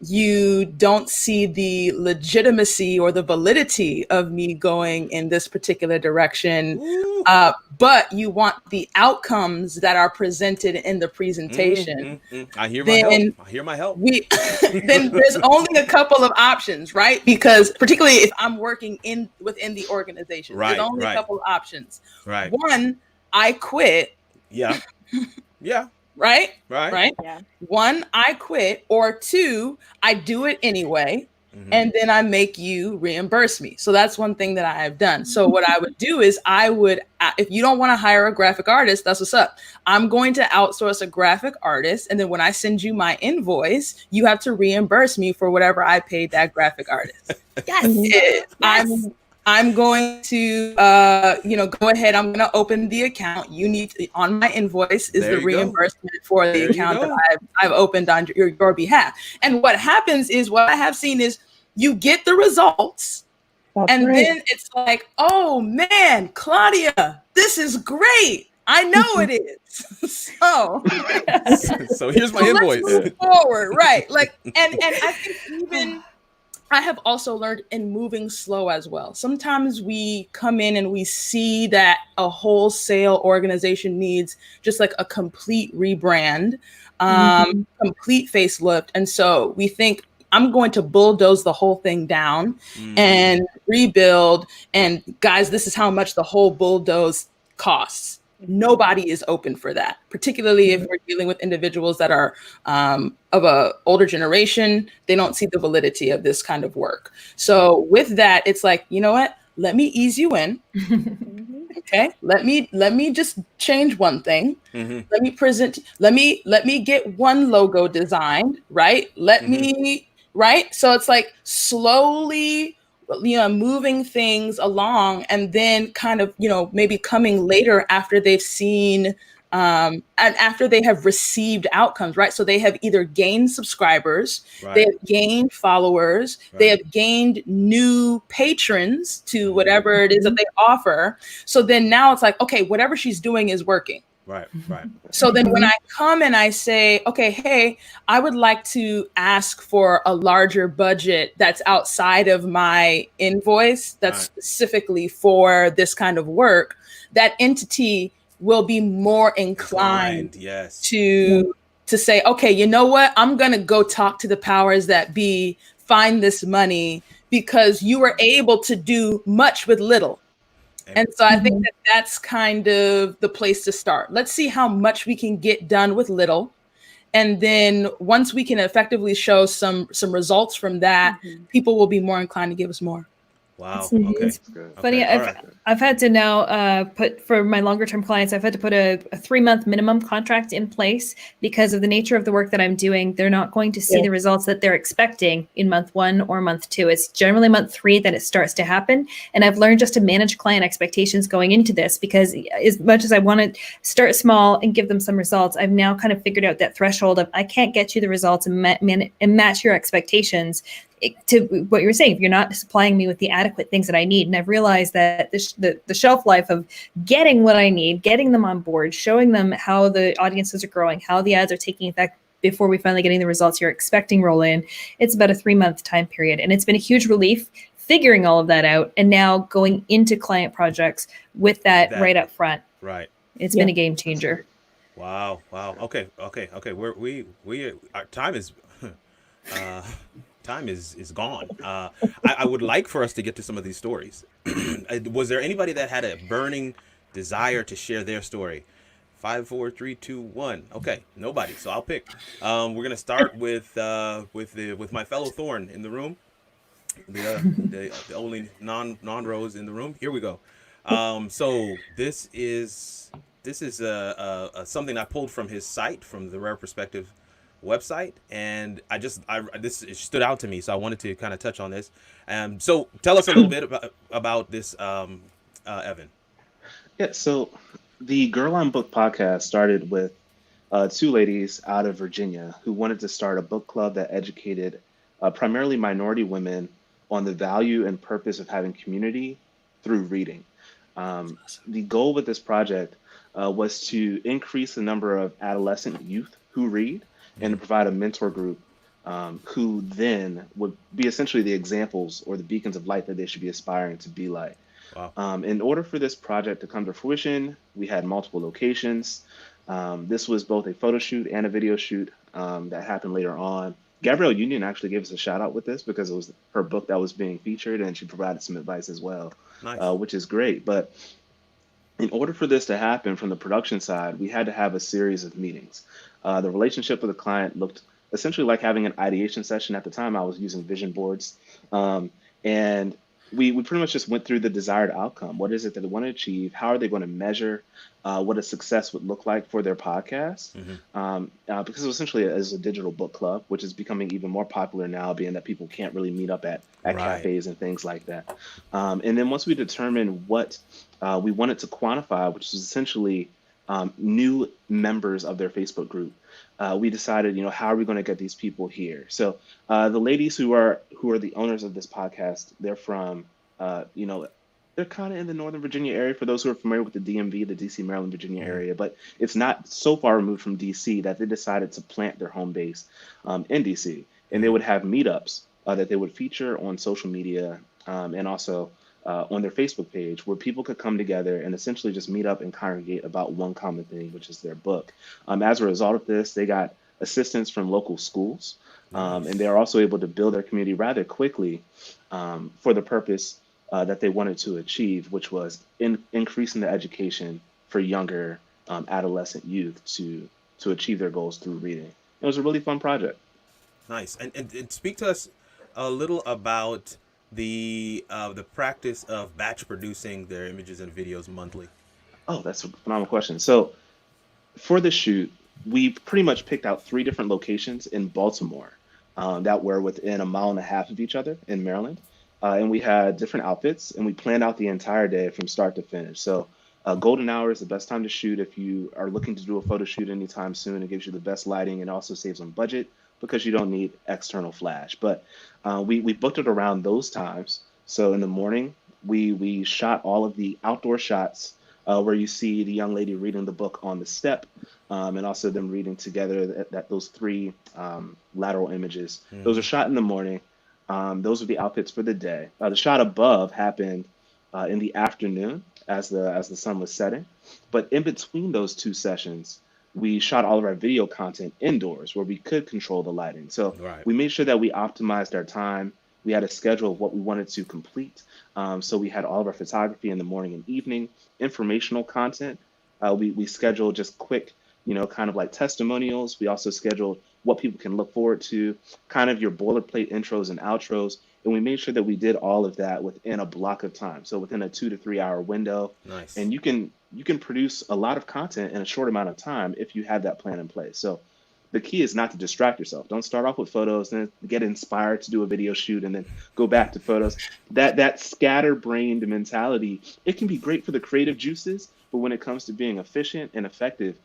you don't see the legitimacy or the validity of me going in this particular direction, but you want the outcomes that are presented in the presentation. I hear my help. Then there's only a couple of options, right? Because particularly if I'm working within the organization, there's only a couple of options. Right. One, I quit. Yeah. Yeah. Right? Yeah. One, I quit, or two, I do it anyway, and then I make you reimburse me. So that's one thing that I have done. So what I would do is if you don't want to hire a graphic artist, that's what's up. I'm going to outsource a graphic artist, and then when I send you my invoice, you have to reimburse me for whatever I paid that graphic artist. Yes. I'm going to, go ahead. I'm going to open the account. You need to, on my invoice is the reimbursement for the account that I've opened on your behalf. And what happens is, what I have seen is, you get the results, then it's like, oh man, Claudia, this is great. I know it is. So here's my invoice. Let's move forward, right? Like, and I think even. I have also learned in moving slow as well. Sometimes we come in and we see that a wholesale organization needs just like a complete rebrand, complete facelift. And so we think, I'm going to bulldoze the whole thing down and rebuild. And guys, this is how much the whole bulldoze costs. Nobody is open for that, particularly if we're dealing with individuals that are of a older generation. They don't see the validity of this kind of work. So with that, it's like, you know what? Let me ease you in. Okay. Let me just change one thing. Let me get one logo designed, right? Right. So it's like slowly, moving things along, and then kind of, maybe coming later after they've seen and after they have received outcomes, right? So they have either gained subscribers, they have gained followers, they have gained new patrons to whatever it is that they offer. So then now it's like, okay, whatever she's doing is working. Right. So then when I come and I say, okay, hey, I would like to ask for a larger budget that's outside of my invoice, that's specifically for this kind of work, that entity will be more inclined to say, okay, you know what? I'm going to go talk to the powers that be, find this money, because you were able to do much with little. And so I think that's kind of the place to start. Let's see how much we can get done with little. And then once we can effectively show some results from that, people will be more inclined to give us more. Wow. It's funny. I've had to now put, for my longer term clients, I've had to put a 3-month minimum contract in place because of the nature of the work that I'm doing. They're not going to see the results that they're expecting in month 1 or month 2. It's generally month 3 that it starts to happen. And I've learned just to manage client expectations going into this, because as much as I want to start small and give them some results, I've now kind of figured out that threshold of, I can't get you the results and match your expectations to what you were saying, if you're not supplying me with the adequate things that I need. And I've realized that the shelf life of getting what I need, getting them on board, showing them how the audiences are growing, how the ads are taking effect before we finally getting the results you're expecting roll in, it's about a 3-month time period. And it's been a huge relief figuring all of that out and now going into client projects with that right up front. Right. It's been a game changer. Wow. Okay. Our time is time is gone. I would like for us to get to some of these stories. Was there anybody that had a burning desire to share their story? 5, 4, 3, 2, 1. Okay, nobody. So I'll pick. We're gonna start with my fellow Thorn in the room, the only non-rose in the room. Here we go. So this is something I pulled from his site, from the Rare Perspective website, and this stood out to me, so I wanted to kind of touch on this. So tell us a little bit about this, Evan. Yeah, so the Girl on Book podcast started with two ladies out of Virginia who wanted to start a book club that educated primarily minority women on the value and purpose of having community through reading. The goal with this project was to increase the number of adolescent youth who read and to provide a mentor group who then would be essentially the examples or the beacons of light that they should be aspiring to be like. Wow. In order for this project to come to fruition, we had multiple locations. This was both a photo shoot and a video shoot that happened later on. Gabrielle Union actually gave us a shout out with this because it was her book that was being featured, and she provided some advice as well, Nice. which is great. But in order for this to happen from the production side, we had to have a series of meetings. The relationship with the client looked essentially like having an ideation session. At the time, I was using vision boards. And we pretty much just went through the desired outcome. What is it that they want to achieve? How are they going to measure what a success would look like for their podcast? Because essentially it is a digital book club, which is becoming even more popular now, being that people can't really meet up at Right. cafes and things like that. And then once we determined what we wanted to quantify, which is essentially new members of their Facebook group, we decided, how are we going to get these people here? So the ladies who are the owners of this podcast, they're from, they're kind of in the Northern Virginia area. For those who are familiar with the DMV, the DC, Maryland, Virginia area, but it's not so far removed from DC that they decided to plant their home base in DC, and they would have meetups that they would feature on social media and also on their Facebook page, where people could come together and essentially just meet up and congregate about one common thing, which is their book. As a result of this, they got assistance from local schools, and they are also able to build their community rather quickly for the purpose that they wanted to achieve, which was increasing the education for younger adolescent youth to achieve their goals through reading. It was a really fun project. Nice. And speak to us a little about the practice of batch producing their images and videos monthly. Oh, that's a phenomenal question. So for the shoot, we pretty much picked out 3 different locations in Baltimore that were within 1.5 miles of each other in Maryland. And we had different outfits, and we planned out the entire day from start to finish. So golden hour is the best time to shoot if you are looking to do a photo shoot anytime soon. It gives you the best lighting and also saves on budget because you don't need external flash. But we booked it around those times. So in the morning, we shot all of the outdoor shots where you see the young lady reading the book on the step, and also them reading together those 3 lateral images. Those are shot in the morning. Those are the outfits for the day. The shot above happened in the afternoon as the sun was setting. But in between those 2 sessions, we shot all of our video content indoors where we could control the lighting. So we made sure that we optimized our time. We had a schedule of what we wanted to complete. So we had all of our photography in the morning and evening, informational content. We scheduled just quick, kind of like testimonials. We also scheduled what people can look forward to, kind of your boilerplate intros and outros. And we made sure that we did all of that within a block of time. So within a 2 to 3 hour window. Nice. And you can produce a lot of content in a short amount of time if you have that plan in place. So the key is not to distract yourself. Don't start off with photos, then get inspired to do a video shoot and then go back to photos. That scatterbrained mentality, it can be great for the creative juices, but when it comes to being efficient and effective,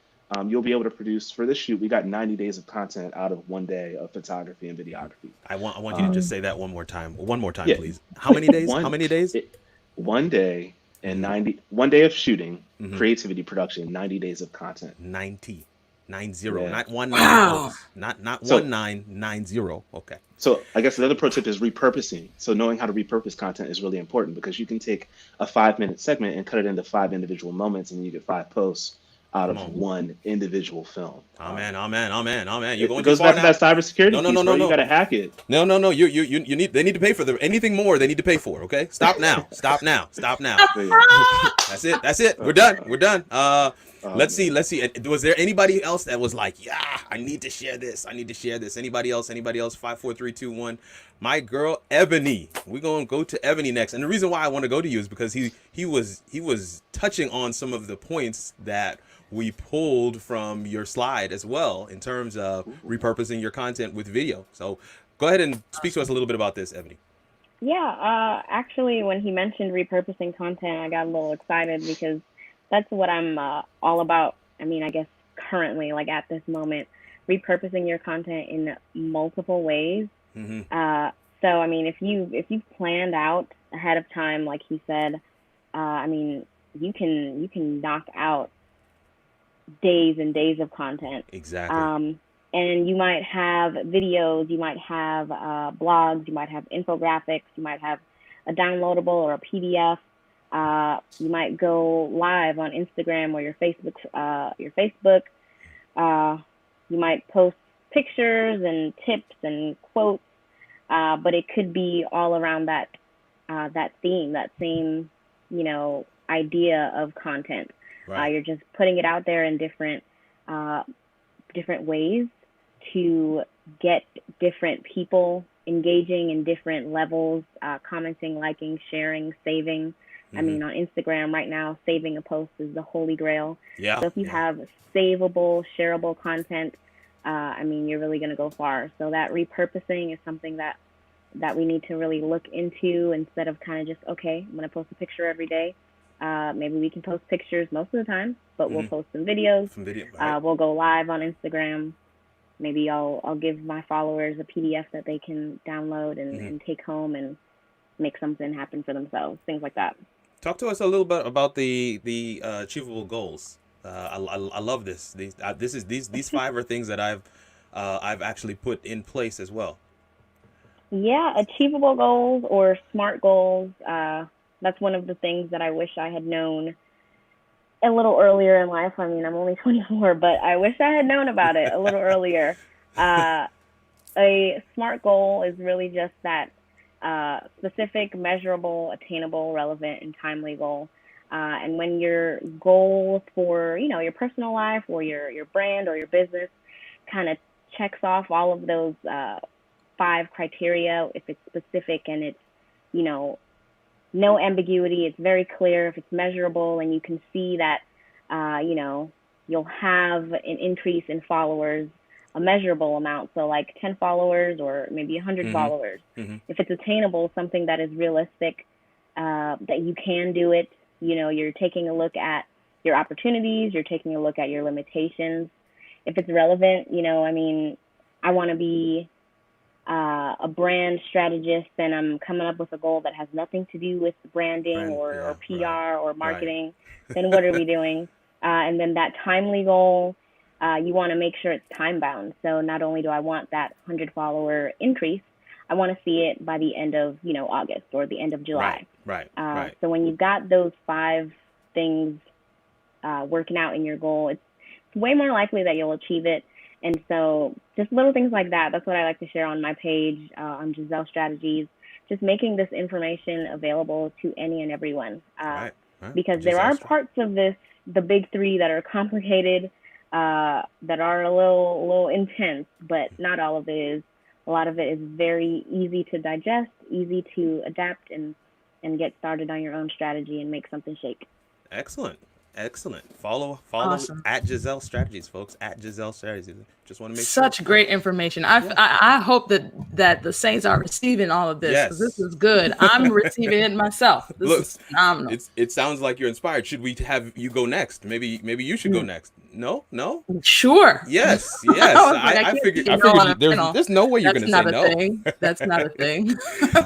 you'll be able to produce. For this shoot, we got 90 days of content out of 1 day of photography and videography. I want you to just say that one more time. One more time, Yeah. please. How many days? How many days? 1 day and 1 day of shooting, creativity, production, 90 days of content. 90. 90. Yeah. Not 19. Wow. Not So- 1990. Okay. So I guess the other pro tip is repurposing. So knowing how to repurpose content is really important because you can take a 5-minute segment and cut it into 5 individual moments, and then you get 5 posts out of Come on. one individual film. Amen. You're going It too goes far back to now. that cybersecurity No, piece, bro. no. You gotta hack it. No. You need. They need to pay for anything more. They need to pay for. Okay. Stop now. Stop now. That's it. We're done. Let's see. Was there anybody else that was like, yeah, I need to share this. Anybody else? 5, 4, 3, 2, 1. My girl Ebony. We're gonna go to Ebony next. And the reason why I want to go to you is because he was touching on some of the points that we pulled from your slide as well in terms of repurposing your content with video. So go ahead and speak to us a little bit about this, Ebony. Yeah, actually, when he mentioned repurposing content, I got a little excited because that's what I'm all about. I mean, I guess currently, like at this moment, repurposing your content in multiple ways. So I mean, if you've planned out ahead of time, like he said, I mean, you can knock out days and days of content. Exactly. And you might have videos, you might have blogs, you might have infographics, you might have a downloadable or a PDF. You might go live on Instagram or your Facebook. You might post pictures and tips and quotes, but it could be all around that theme, that same, idea of content. Right. You're just putting it out there in different ways to get different people engaging in different levels, commenting, liking, sharing, saving. I mean, on Instagram right now, saving a post is the holy grail. Yeah. So if you have savable, shareable content, I mean, you're really going to go far. So that repurposing is something that we need to really look into, instead of kind of just, okay, I'm going to post a picture every day. Maybe we can post pictures most of the time, but we'll post some videos. Right. We'll go live on Instagram. Maybe I'll give my followers a PDF that they can download and take home and make something happen for themselves. Things like that. Talk to us a little bit about the achievable goals. I love this. These 5 are things that I've actually put in place as well. Yeah, achievable goals or SMART goals. That's one of the things that I wish I had known a little earlier in life. I mean, I'm only 24, but I wish I had known about it a little earlier. A SMART goal is really just that specific, measurable, attainable, relevant, and timely goal. And when your goal for, your personal life or your brand or your business kind of checks off all of those 5 criteria, if it's specific and it's, no ambiguity, it's very clear, if it's measurable and you can see that, you'll have an increase in followers, a measurable amount. So like 10 followers or maybe 100 followers. If it's attainable, something that is realistic, that you can do it, you're taking a look at your opportunities, you're taking a look at your limitations. If it's relevant, I mean, I want to be a brand strategist, and I'm coming up with a goal that has nothing to do with branding or PR or marketing, then what are we doing? And then that timely goal, you want to make sure it's time bound. So not only do I want that 100 follower increase, I want to see it by the end of, August or the end of July. Right. So when you've got those 5 things working out in your goal, it's way more likely that you'll achieve it. And so just little things like that, that's what I like to share on my page, on Giselle Strategies, just making this information available to any and everyone. Because there are parts of this, the big 3, that are complicated, that are a little intense, but not all of it is. A lot of it is very easy to digest, easy to adapt, and get started on your own strategy and make something shake. Excellent. Follow Awesome. at Giselle Strategies, folks. At Giselle Strategies. Just want to make such great information. I hope that the Saints are receiving all of this, because this is good. I'm receiving it myself. This is phenomenal. It sounds like you're inspired. Should we have you go next? Maybe you should go next. No? Sure. Yes. I figured there's no way you're going to say no. That's not a thing.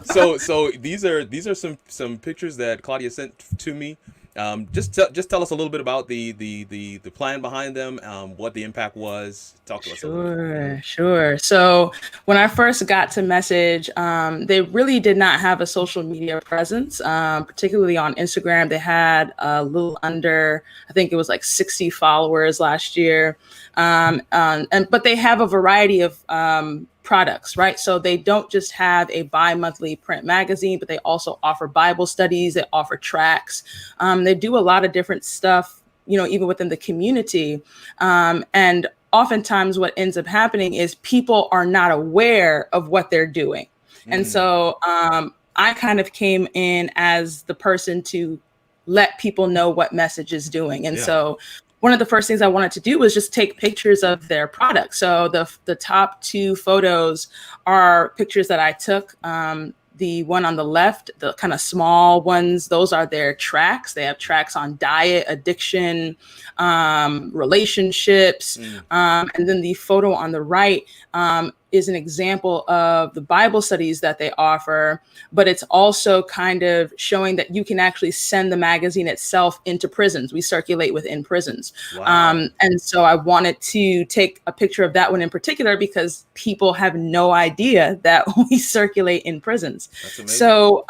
So these are some pictures that Claudia sent to me. Just tell us a little bit about the plan behind them, what the impact was. Talk to us a little bit. Sure. So when I first got to Message, they really did not have a social media presence, particularly on Instagram. They had a little under, I think it was like 60 followers last year. But they have a variety of products, right? So they don't just have a bi-monthly print magazine, but they also offer Bible studies, they offer tracks. They do a lot of different stuff, even within the community. And oftentimes what ends up happening is people are not aware of what they're doing. And so I kind of came in as the person to let people know what Message is doing. And so one of the first things I wanted to do was just take pictures of their product. So the top 2 photos are pictures that I took the one on the left, the kind of small ones, those are their tracks. They have tracks on diet, addiction, relationships. And then the photo on the right is an example of the Bible studies that they offer, but it's also kind of showing that you can actually send the magazine itself into prisons. We circulate within prisons. Wow. And so I wanted to take a picture of that one in particular because people have no idea that we circulate in prisons. That's amazing. So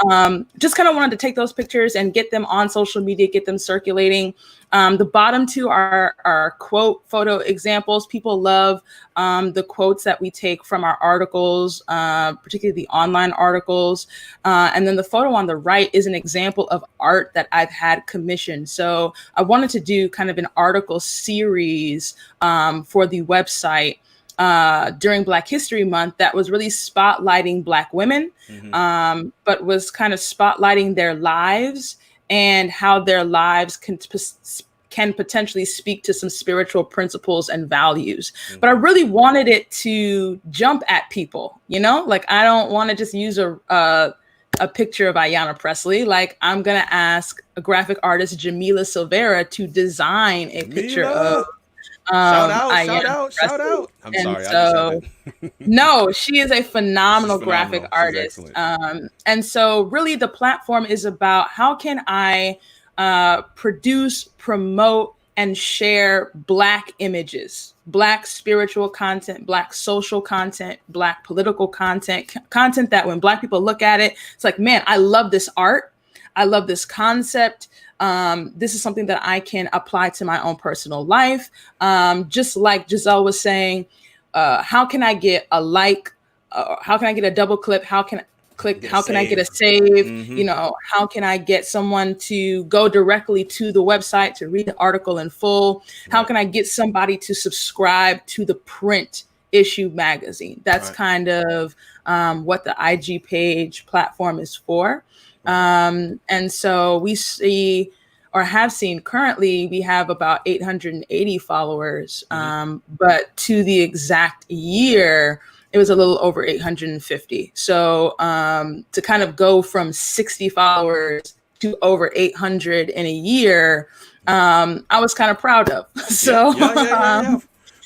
just kind of wanted to take those pictures and get them on social media, get them circulating. The bottom two are quote photo examples. People love the quotes that we take from our articles, particularly the online articles. And then the photo on the right is an example of art that I've had commissioned. So I wanted to do kind of an article series for the website during Black History Month that was really spotlighting Black women, but was kind of spotlighting their lives and how their lives can potentially speak to some spiritual principles and values. But I really wanted it to jump at people, you know, like I don't want to just use a picture of Ayanna Pressley. Like I'm going to ask a graphic artist, Jamila Silvera, to design a picture of shout out. I'm and sorry. So, no, she is a phenomenal graphic She's artist. And so really the platform is about how can I produce, promote, and share Black images, Black spiritual content, Black social content, Black political content that when Black people look at it, it's like, man, I love this art. I love this concept. This is something that I can apply to my own personal life. Just like Giselle was saying, how can I get a like? How can I get a double clip? How can I get a save? You know, how can I get someone to go directly to the website to read the article in full? How can I get somebody to subscribe to the print issue magazine? That's kind of what the IG page platform is for. And so we see or have seen currently, we have about 880 followers. But to the exact year, it was a little over 850. So to kind of go from 60 followers to over 800 in a year, I was kind of proud of. So,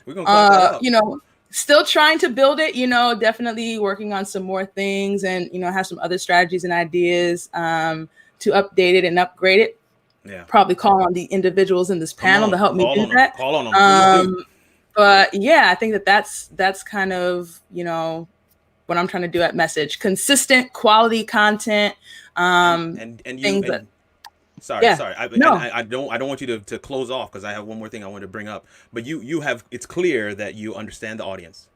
We're gonna clap that up. You know, still trying to build it, you know, definitely working on some more things and, you know, have some other strategies and ideas to update it and upgrade it. Yeah. Probably call on the individuals in this panel to help me do that. Call on them. But yeah, I think that's kind of, you know, what I'm trying to do at Message. Consistent quality content. And things that. Sorry. I don't want you to close off because I have one more thing I want to bring up. But you have, it's clear that you understand the audience,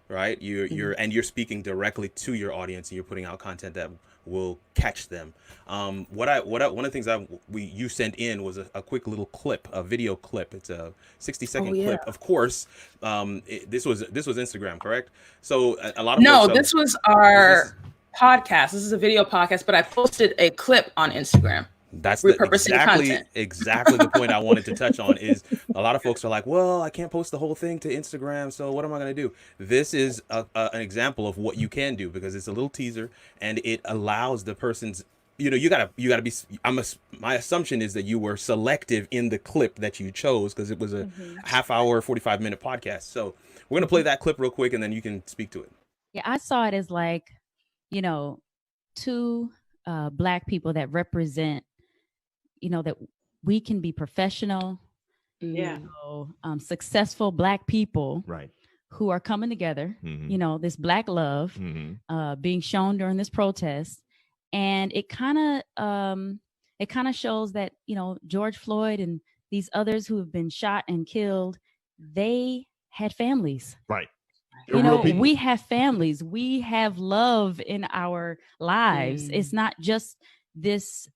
right? You're speaking directly to your audience and you're putting out content that will catch them. One of the things you sent in was a quick little clip, a video clip. It's a 60-second clip. Of course, this was Instagram, correct? So a lot of this was our podcast. This is a video podcast, but I posted a clip on Instagram. That's repurposing exactly the point I wanted to touch on. Is a lot of folks are like, well, I can't post the whole thing to Instagram, so what am I going to do? This is an example of what you can do because it's a little teaser and it allows the person's, you know, you gotta be. My assumption is that you were selective in the clip that you chose because it was a half-hour, 45-minute podcast. So we're gonna play that clip real quick and then you can speak to it. Yeah, I saw it as like, you know, two Black people that represent, you know, that we can be professional, successful Black people, right, who are coming together. You know, this Black love being shown during this protest, and it kind of shows that, you know, George Floyd and these others who have been shot and killed, they had families, right. You know, we have families, we have love in our lives. It's not just this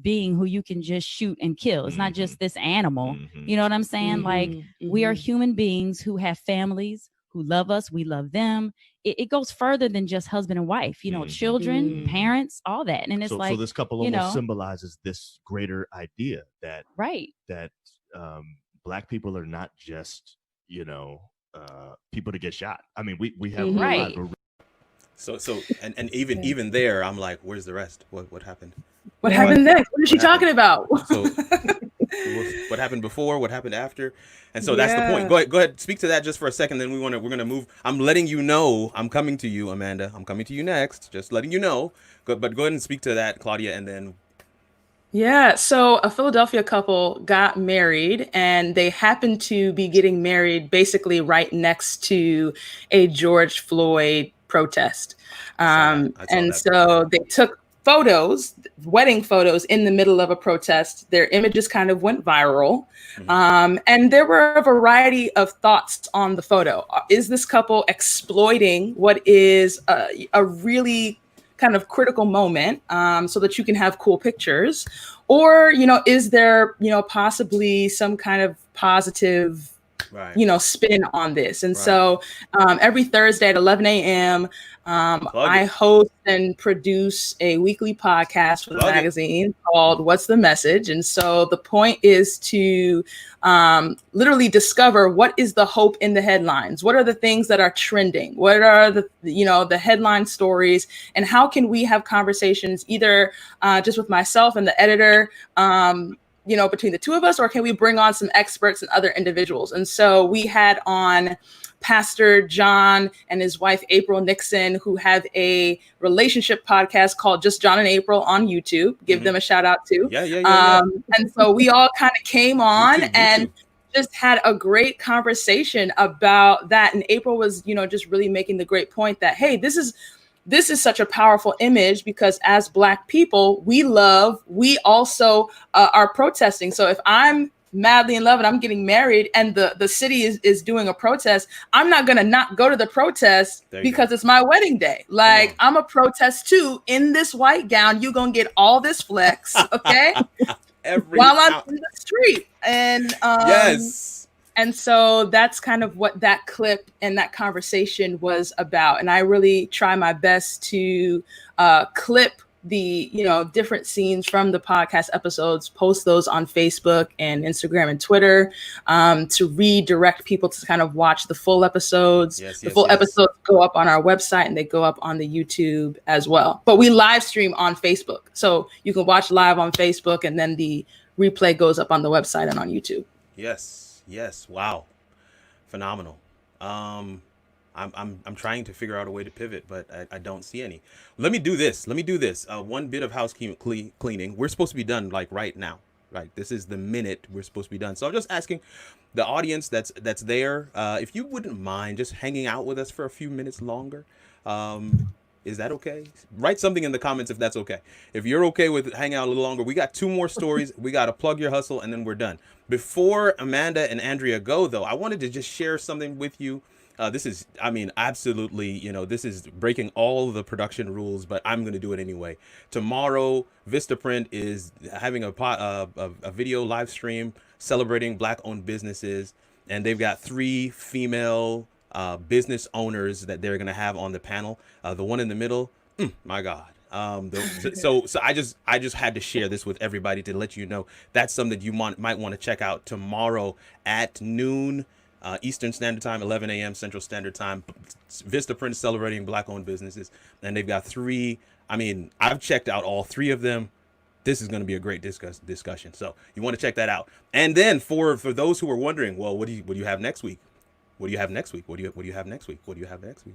being who you can just shoot and kill. It's not just this animal. You know what I'm saying? Like we are human beings who have families, who love us. We love them. It goes further than just husband and wife, you know, children, parents, all that. And it's so this couple almost symbolizes this greater idea that Black people are not just, you know, people to get shot. I mean, we have And even there, I'm like, where's the rest? What happened? What happened next? What is she talking about? So what happened before? What happened after? And so that's the point. Yeah. Go ahead, speak to that just for a second. Then we're gonna move. I'm letting you know. I'm coming to you, Amanda. I'm coming to you next. Just letting you know. But go ahead and speak to that, Claudia, and then. Yeah, so a Philadelphia couple got married, and they happened to be getting married basically right next to a George Floyd protest. I saw And that. so they took photos, wedding photos, in the middle of a protest. Their images kind of went viral. And there were a variety of thoughts on the photo. Is this couple exploiting what is a really kind of critical moment so that you can have cool pictures? Or, is there, possibly some kind of positive, spin on this? And so every Thursday at 11 a.m., I host and produce a weekly podcast for the magazine called What's the Message? And so the point is to literally discover what is the hope in the headlines. What are the things that are trending? What are the headline stories? And how can we have conversations either just with myself and the editor, between the two of us, or can we bring on some experts and other individuals? And so we had on Pastor John and his wife, April Nixon, who have a relationship podcast called Just John and April on YouTube. Give them a shout out too. Yeah. And so we all kind of came on and just had a great conversation about that. And April was, just really making the great point that, hey, this is such a powerful image, because as Black people, we also are protesting. So if I'm madly in love and I'm getting married and the city is doing a protest, I'm not going to not go to the protest because it's my wedding day. Like, I'm a protest too in this white gown. You're going to get all this flex, okay? While I'm in the street. And yes. And so that's kind of what that clip and that conversation was about. And I really try my best to clip the different scenes from the podcast episodes, post those on Facebook and Instagram and Twitter, to redirect people to kind of watch the full episodes. The full episodes go up on our website and they go up on the YouTube as well. But we live stream on Facebook, so you can watch live on Facebook, and then the replay goes up on the website and on YouTube. Yes. Wow. Phenomenal. I'm trying to figure out a way to pivot, but I don't see any. Let me do this. One bit of housekeeping cleaning. We're supposed to be done like right now. Right. This is the minute we're supposed to be done. So I'm just asking the audience that's there, if you wouldn't mind just hanging out with us for a few minutes longer. Is that okay? Write something in the comments if that's okay. If you're okay with hanging out a little longer, we got 2 more stories. We got to plug your hustle, and then we're done. Before Amanda and Andrea go, though, I wanted to just share something with you. This is, absolutely, this is breaking all the production rules, but I'm going to do it anyway. Tomorrow, Vistaprint is having a video live stream celebrating Black-owned businesses, and they've got 3 female business owners that they're going to have on the panel. The one in the middle, my God. So I just had to share this with everybody to let you know that's something that you might want to check out tomorrow at noon Eastern Standard Time, 11 a.m. Central Standard Time. Vistaprint celebrating Black-owned businesses, and they've got 3. I've checked out all 3 of them. This is going to be a great discussion. So you want to check that out. And then for those who are wondering, well, what do you have next week? What do you have next week? What do you have next week? What do you have next week?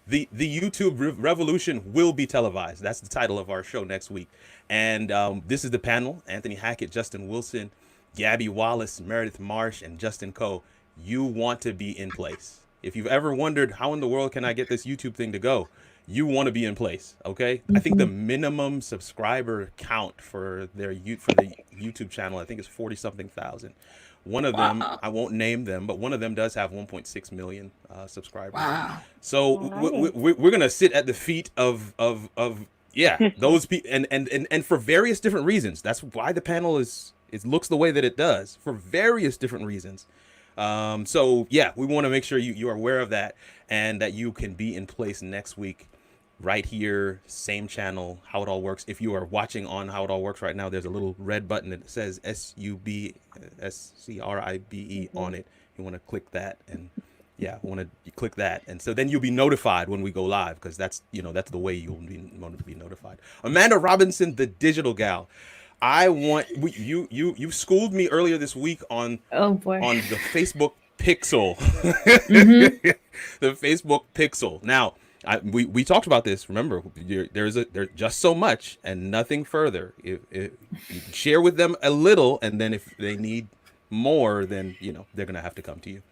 The YouTube revolution will be televised. That's the title of our show next week. And this is the panel: Anthony Hackett, Justin Wilson, Gabby Wallace, Meredith Marsh, and Justin Coe. You want to be in place. If you've ever wondered how in the world can I get this YouTube thing to go, you want to be in place. Okay. I think the minimum subscriber count for the YouTube channel, I think, is 40-something thousand. One of them, I won't name them, but one of them does have 1.6 million subscribers. Wow. So we're going to sit at the feet of those people, and for various different reasons. That's why the panel it looks the way that it does, for various different reasons. So we want to make sure you are aware of that, and that you can be in place next week right here, same channel, How It All Works. If you are watching on How It All Works right now, there's a little red button that says SUBSCRIBE on it. You want to click that and Yeah, want to click that, and so then you'll be notified when we go live, because that's that's the way you'll be notified. Amanda Robinson, the digital gal. You schooled me earlier this week on Oh boy. on the Facebook Pixel. Mhm. The Facebook Pixel. Now, we talked about this. Remember, there's just so much and nothing further. If you share with them a little, and then if they need more, then they're gonna have to come to you.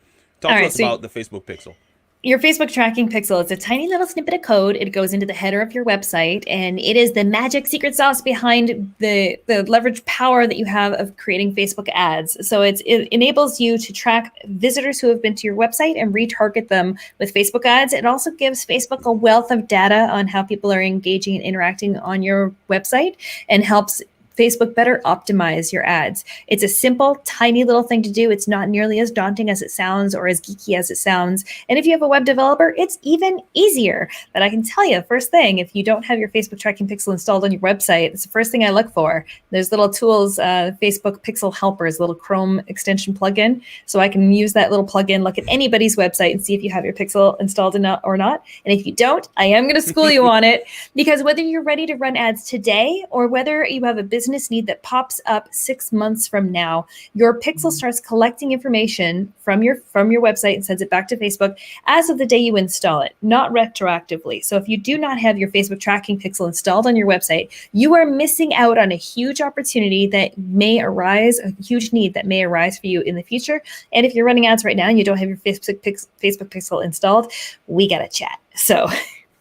Talk All to right, us so about the Facebook Pixel. Your Facebook tracking pixel, it's a tiny little snippet of code. It goes into the header of your website, and it is the magic secret sauce behind the leverage power that you have of creating Facebook ads. So it enables you to track visitors who have been to your website and retarget them with Facebook ads. It also gives Facebook a wealth of data on how people are engaging and interacting on your website, and helps Facebook better optimize your ads. It's a simple, tiny little thing to do. It's not nearly as daunting as it sounds or as geeky as it sounds. And if you have a web developer, it's even easier. But I can tell you, first thing, if you don't have your Facebook tracking pixel installed on your website, it's the first thing I look for. There's little tools, Facebook Pixel Helpers, little Chrome extension plugin. So I can use that little plugin, look at anybody's website and see if you have your pixel installed or not. And if you don't, I am going to school you on it, because whether you're ready to run ads today or whether you have a business need that pops up 6 months from now, your pixel starts collecting information from your website and sends it back to Facebook as of the day you install it, not retroactively. So if you do not have your Facebook tracking pixel installed on your website, you are missing out on a huge opportunity that may arise, a huge need that may arise for you in the future. And if you're running ads right now and you don't have your Facebook pixel installed, we got to chat. So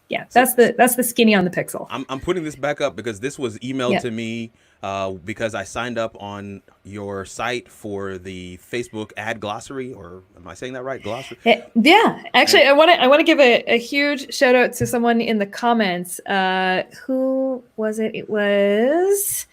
yeah, that's the skinny on the pixel. I'm putting this back up because this was emailed to me because I signed up on your site for the Facebook ad glossary, or am I saying that right? Glossary? Yeah, actually, I want to give a huge shout out to someone in the comments. Who was it? It was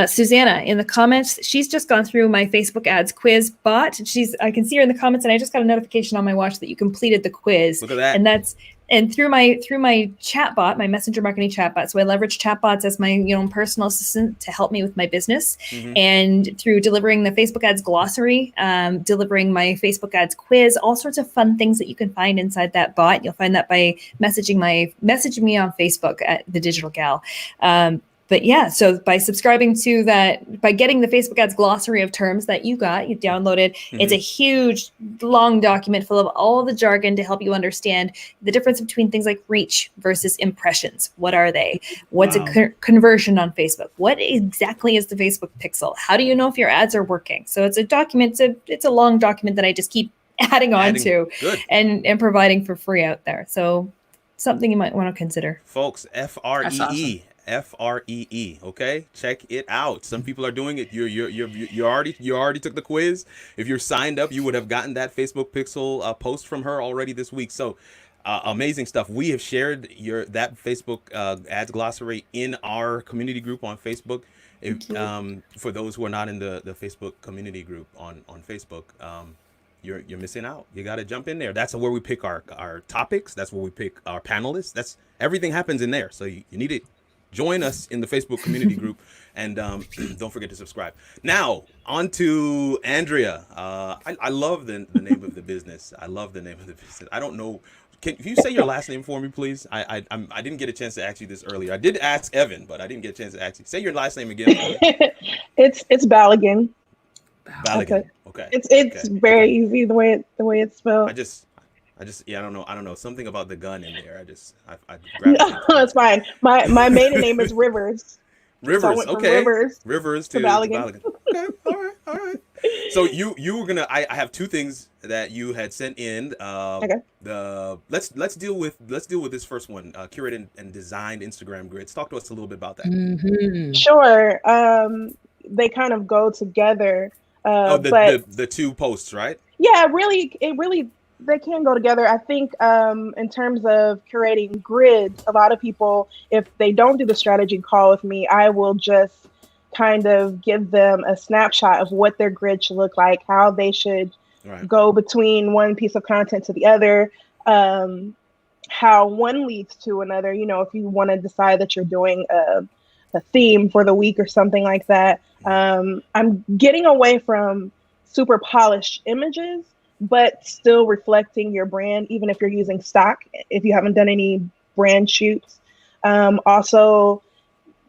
Susanna in the comments. She's just gone through my Facebook ads quiz bot. I can see her in the comments, and I just got a notification on my watch that you completed the quiz. Look at that. And through my chat bot, my messenger marketing chat bot. So I leverage chatbots as my personal assistant to help me with my business. Mm-hmm. And through delivering the Facebook ads glossary, delivering my Facebook ads quiz, all sorts of fun things that you can find inside that bot. You'll find that by messaging me on Facebook at The Digital Gal. But yeah, so by subscribing to that, by getting the Facebook ads glossary of terms that you downloaded, it's a huge, long document full of all the jargon to help you understand the difference between things like reach versus impressions. What are they? What's a conversion on Facebook? What exactly is the Facebook pixel? How do you know if your ads are working? So it's a document. It's a long document that I just keep adding on to and providing for free out there. So something you might want to consider. Folks, FREE. FREE. Okay, check it out. Some people are doing it. You already took the quiz. If you're signed up, you would have gotten that Facebook Pixel post from her already this week. So amazing stuff. We have shared that Facebook ads glossary in our community group on Facebook. For those who are not in the Facebook community group on Facebook, you're missing out. You got to jump in there. That's where we pick our topics. That's where we pick our panelists. That's everything happens in there. So you need to join us in the Facebook community group, and don't forget to subscribe. Now, on to Andrea. I love the name of the business. I love the name of the business. I don't know. Can you say your last name for me, please? I didn't get a chance to ask you this earlier. I did ask Evan, but I didn't get a chance to ask you. Say your last name again. It's Balogun. Balogun. Okay. It's very easy the way it's spelled. I just I don't know something about the gun in there. I no, it's fine. My maiden name is Rivers. Rivers, so okay. Rivers to Balogun. Okay, all right. So you were gonna. I have two things that you had sent in. Okay. Let's deal with this first one. Curated and designed Instagram grids. Talk to us a little bit about that. Mm-hmm. Sure. They kind of go together. But the two posts, right? Yeah, it really. They can go together. I think in terms of curating grids, a lot of people, if they don't do the strategy call with me, I will just kind of give them a snapshot of what their grid should look like, how they should go between one piece of content to the other, how one leads to another. If you want to decide that you're doing a theme for the week or something like that. I'm getting away from super polished images, but still reflecting your brand, even if you're using stock, if you haven't done any brand shoots. Also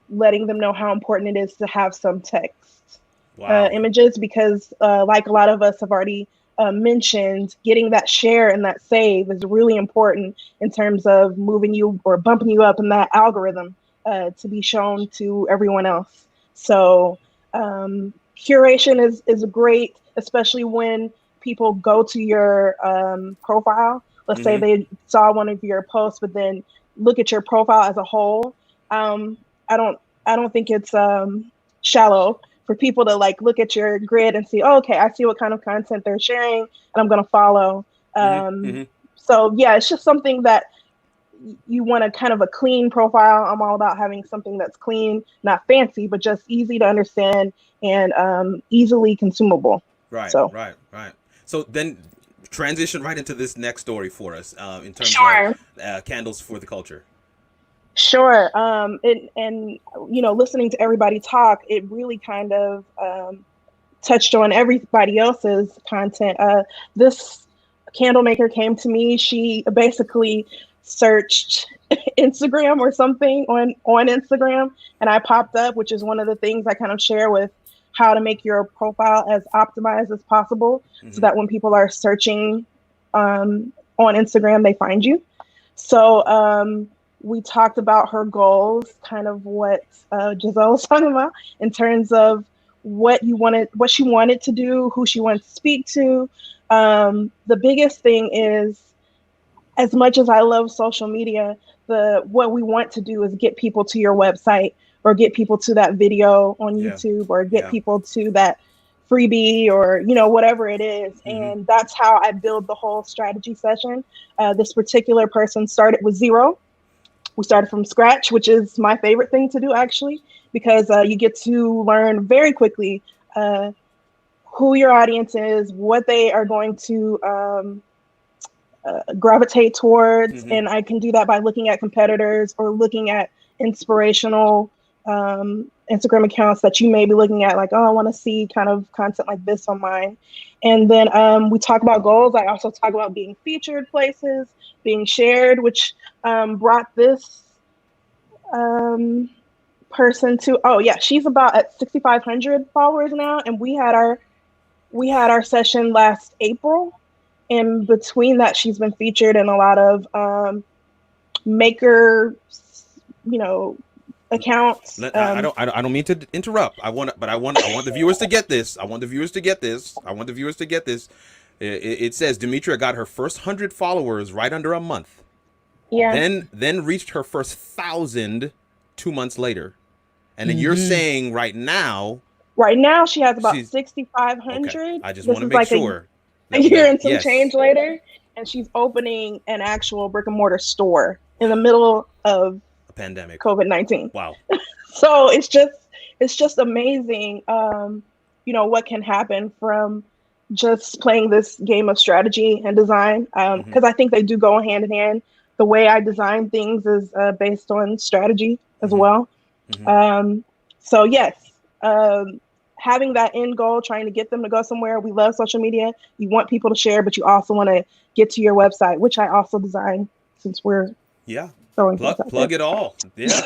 letting them know how important it is to have some text images, because like a lot of us have already mentioned, getting that share and that save is really important in terms of moving you or bumping you up in that algorithm to be shown to everyone else. So curation is great, especially when people go to your profile. Let's say they saw one of your posts, but then look at your profile as a whole. I don't think it's shallow for people to like look at your grid and see, oh, okay, I see what kind of content they're sharing, and I'm going to follow. So yeah, it's just something that you want a kind of a clean profile. I'm all about having something that's clean, not fancy, but just easy to understand and easily consumable. Right. So. Right. So then transition right into this next story for us in terms of candles for the culture. Sure. And listening to everybody talk, it really kind of touched on everybody else's content. This candle maker came to me. She basically searched Instagram or something on Instagram, and I popped up, which is one of the things I kind of share with how to make your profile as optimized as possible, so that when people are searching on Instagram, they find you. So we talked about her goals, kind of what Giselle was talking about in terms of what she wanted to do, who she wanted to speak to. The biggest thing is, as much as I love social media, what we want to do is get people to your website, or get people to that video on YouTube, or get people to that freebie, or whatever it is. And that's how I build the whole strategy session. This particular person started with zero. We started from scratch, which is my favorite thing to do, actually, because you get to learn very quickly who your audience is, what they are going to gravitate towards. And I can do that by looking at competitors or looking at inspirational Instagram accounts that you may be looking at, like, oh, I want to see kind of content like this on mine. And then we talk about goals. I also talk about being featured places, being shared, which brought this person to, she's about at 6,500 followers now. And we had our session last April. And between that, she's been featured in a lot of maker, accounts. I don't mean to interrupt. I want the viewers to get this. I want the viewers to get this. It says Demetria got her first 100 followers right under a month. Yeah. Then reached her first 1,000 2 months later. And then you're saying right now she has about 6,500. Okay. I just want to make sure. A year and some change later, and she's opening an actual brick and mortar store in the middle of a pandemic, COVID-19. Wow. So it's just amazing, what can happen from just playing this game of strategy and design, because I think they do go hand in hand. The way I design things is based on strategy as well. So yes, having that end goal, trying to get them to go somewhere. We love social media. You want people to share, but you also want to get to your website, which I also design, since we're throwing plug it all. Yeah.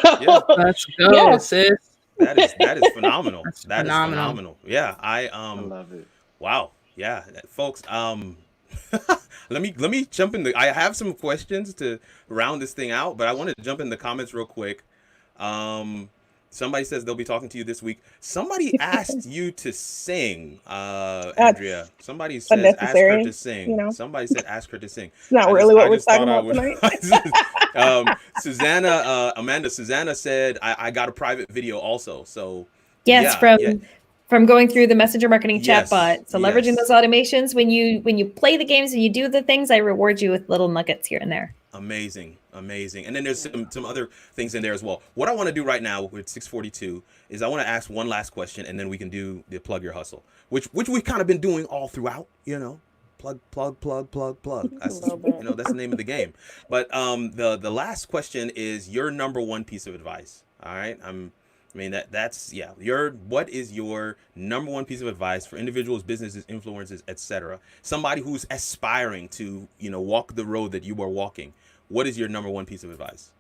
Let's go, sis. That is phenomenal. That is phenomenal. Yeah, I love it. Wow. Yeah, folks. Let me jump in. I have some questions to round this thing out, but I want to jump in the comments real quick. Somebody says they'll be talking to you this week. Somebody asked you to sing, Andrea. Somebody says ask her to sing. Somebody said ask her to sing. It's not really what we're talking about tonight. Susanna said I got a private video also. So yes, from going through the messenger marketing chatbot. So leveraging those automations, when you play the games and you do the things, I reward you with little nuggets here and there. Amazing. And then there's some other things in there as well. What I want to do right now with 642 is I want to ask one last question, and then we can do the plug your hustle, which we've kind of been doing all throughout, plug. That's, that's the name of the game. But the last question is your number one piece of advice. All right. I mean, that's yeah. What is your number one piece of advice for individuals, businesses, influencers, etc.? Somebody who's aspiring to, walk the road that you are walking. What is your number one piece of advice?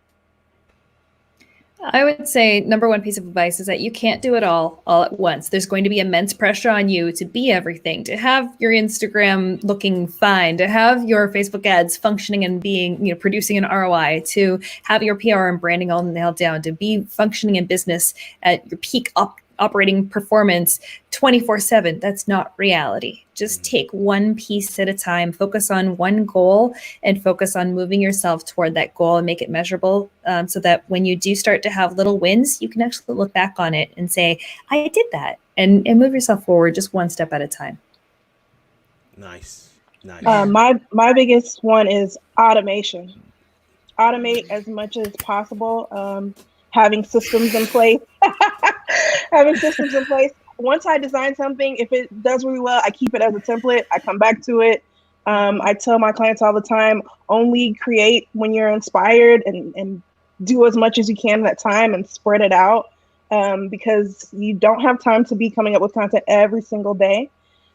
I would say number one piece of advice is that you can't do it all at once. There's going to be immense pressure on you to be everything, to have your Instagram looking fine, to have your Facebook ads functioning and being, producing an ROI, to have your PR and branding all nailed down, to be functioning in business at your peak operating performance 24/7. That's not reality. Just take one piece at a time, focus on one goal, and focus on moving yourself toward that goal and make it measurable, so that when you do start to have little wins, you can actually look back on it and say, I did that, and move yourself forward just one step at a time. Nice. My biggest one is automation. Automate as much as possible. Having systems in place. Once I design something, if it does really well, I keep it as a template. I come back to it. I tell my clients all the time, only create when you're inspired, and do as much as you can at that time and spread it out, because you don't have time to be coming up with content every single day.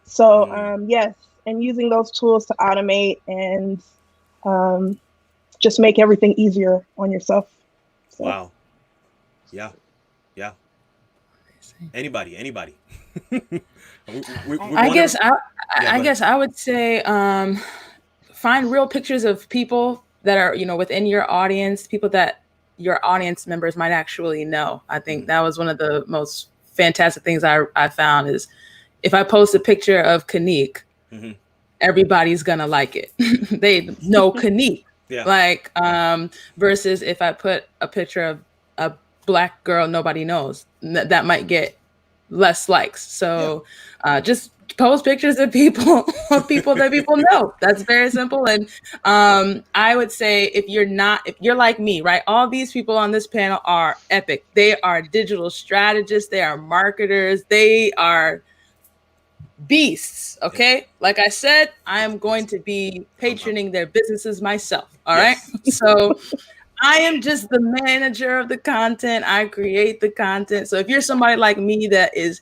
So yes, and using those tools to automate and just make everything easier on yourself. So. Wow. Yeah. Anybody. I guess I would say find real pictures of people that are, within your audience, people that your audience members might actually know. I think that was one of the most fantastic things I found is if I post a picture of Kanique, everybody's gonna like it. They know Kanique. Yeah. Versus if I put a picture of a Black girl nobody knows, that might get less likes. So just post pictures of people that people know. That's very simple. And I would say if you're like me, right? All these people on this panel are epic. They are digital strategists, they are marketers, they are beasts. Okay. Like I said, I am going to be patroning their businesses myself. All right. So I am just the manager of the content. I create the content. So if you're somebody like me that is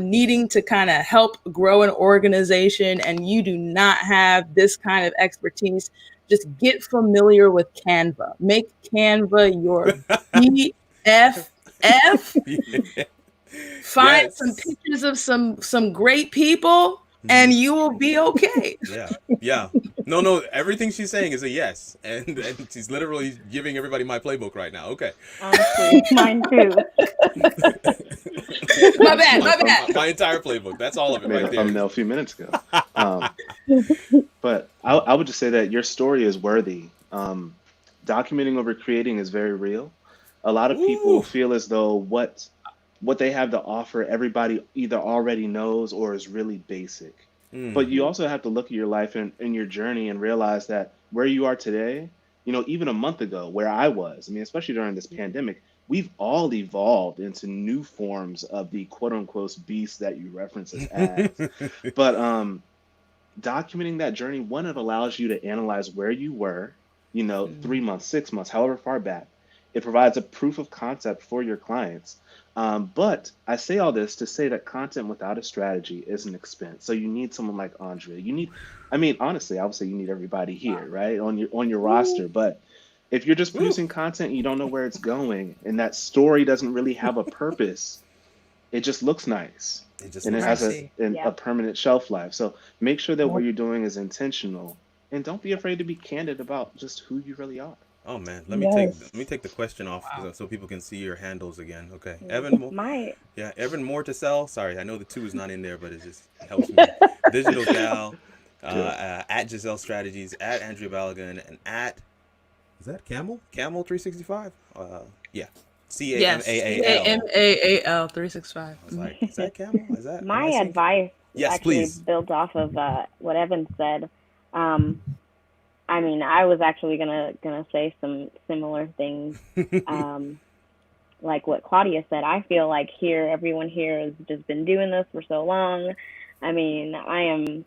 needing to kind of help grow an organization and you do not have this kind of expertise, just get familiar with Canva. Make Canva your BFF. Find some pictures of some great people and you will be okay. Yeah. No, everything she's saying is a yes. And she's literally giving everybody my playbook right now. Okay. Honestly, mine too. My bad. My entire playbook. That's all of it right there. Thumbnail a few minutes ago. But I would just say that your story is worthy. Documenting over creating is very real. A lot of people feel as though what they have to offer, everybody either already knows or is really basic. But you also have to look at your life and your journey and realize that where you are today, even a month ago, where I was, especially during this pandemic, we've all evolved into new forms of the quote unquote beast that you reference as ads. But documenting that journey, one, it allows you to analyze where you were, 3 months, 6 months, however far back. It provides a proof of concept for your clients. But I say all this to say that content without a strategy is an expense. So you need someone like Andrea. Honestly, I would say you need everybody here, right, on your roster. But if you're just producing content and you don't know where it's going, and that story doesn't really have a purpose, it just looks nice. It has a permanent shelf life. So make sure that what you're doing is intentional, and don't be afraid to be candid about just who you really are. Oh man, let me take the question off so people can see your handles again. Okay, Evan. Evan More to Sell. Sorry, I know the 2 is not in there, but it just helps me. Digital Gal, at Giselle Strategies, at Andrea Balogun, and at is that Camel 365? CAMAAL 365. I was like, is that Camel? Is that my advice? Yes, actually please. Builds off of what Evan said. I was actually gonna say some similar things, like what Claudia said. I feel like everyone here has just been doing this for so long. I am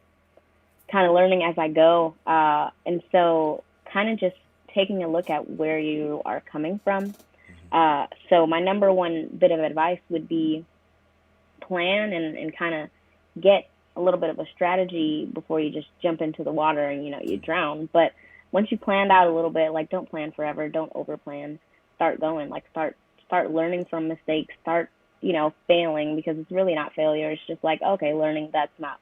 kind of learning as I go, and so kind of just taking a look at where you are coming from. So my number one bit of advice would be plan and kind of get a little bit of a strategy before you just jump into the water and, you drown. But once you planned out a little bit, like, don't plan forever, don't over plan, start going, like start learning from mistakes, start, failing, because it's really not failure. It's just like, okay, learning, that's not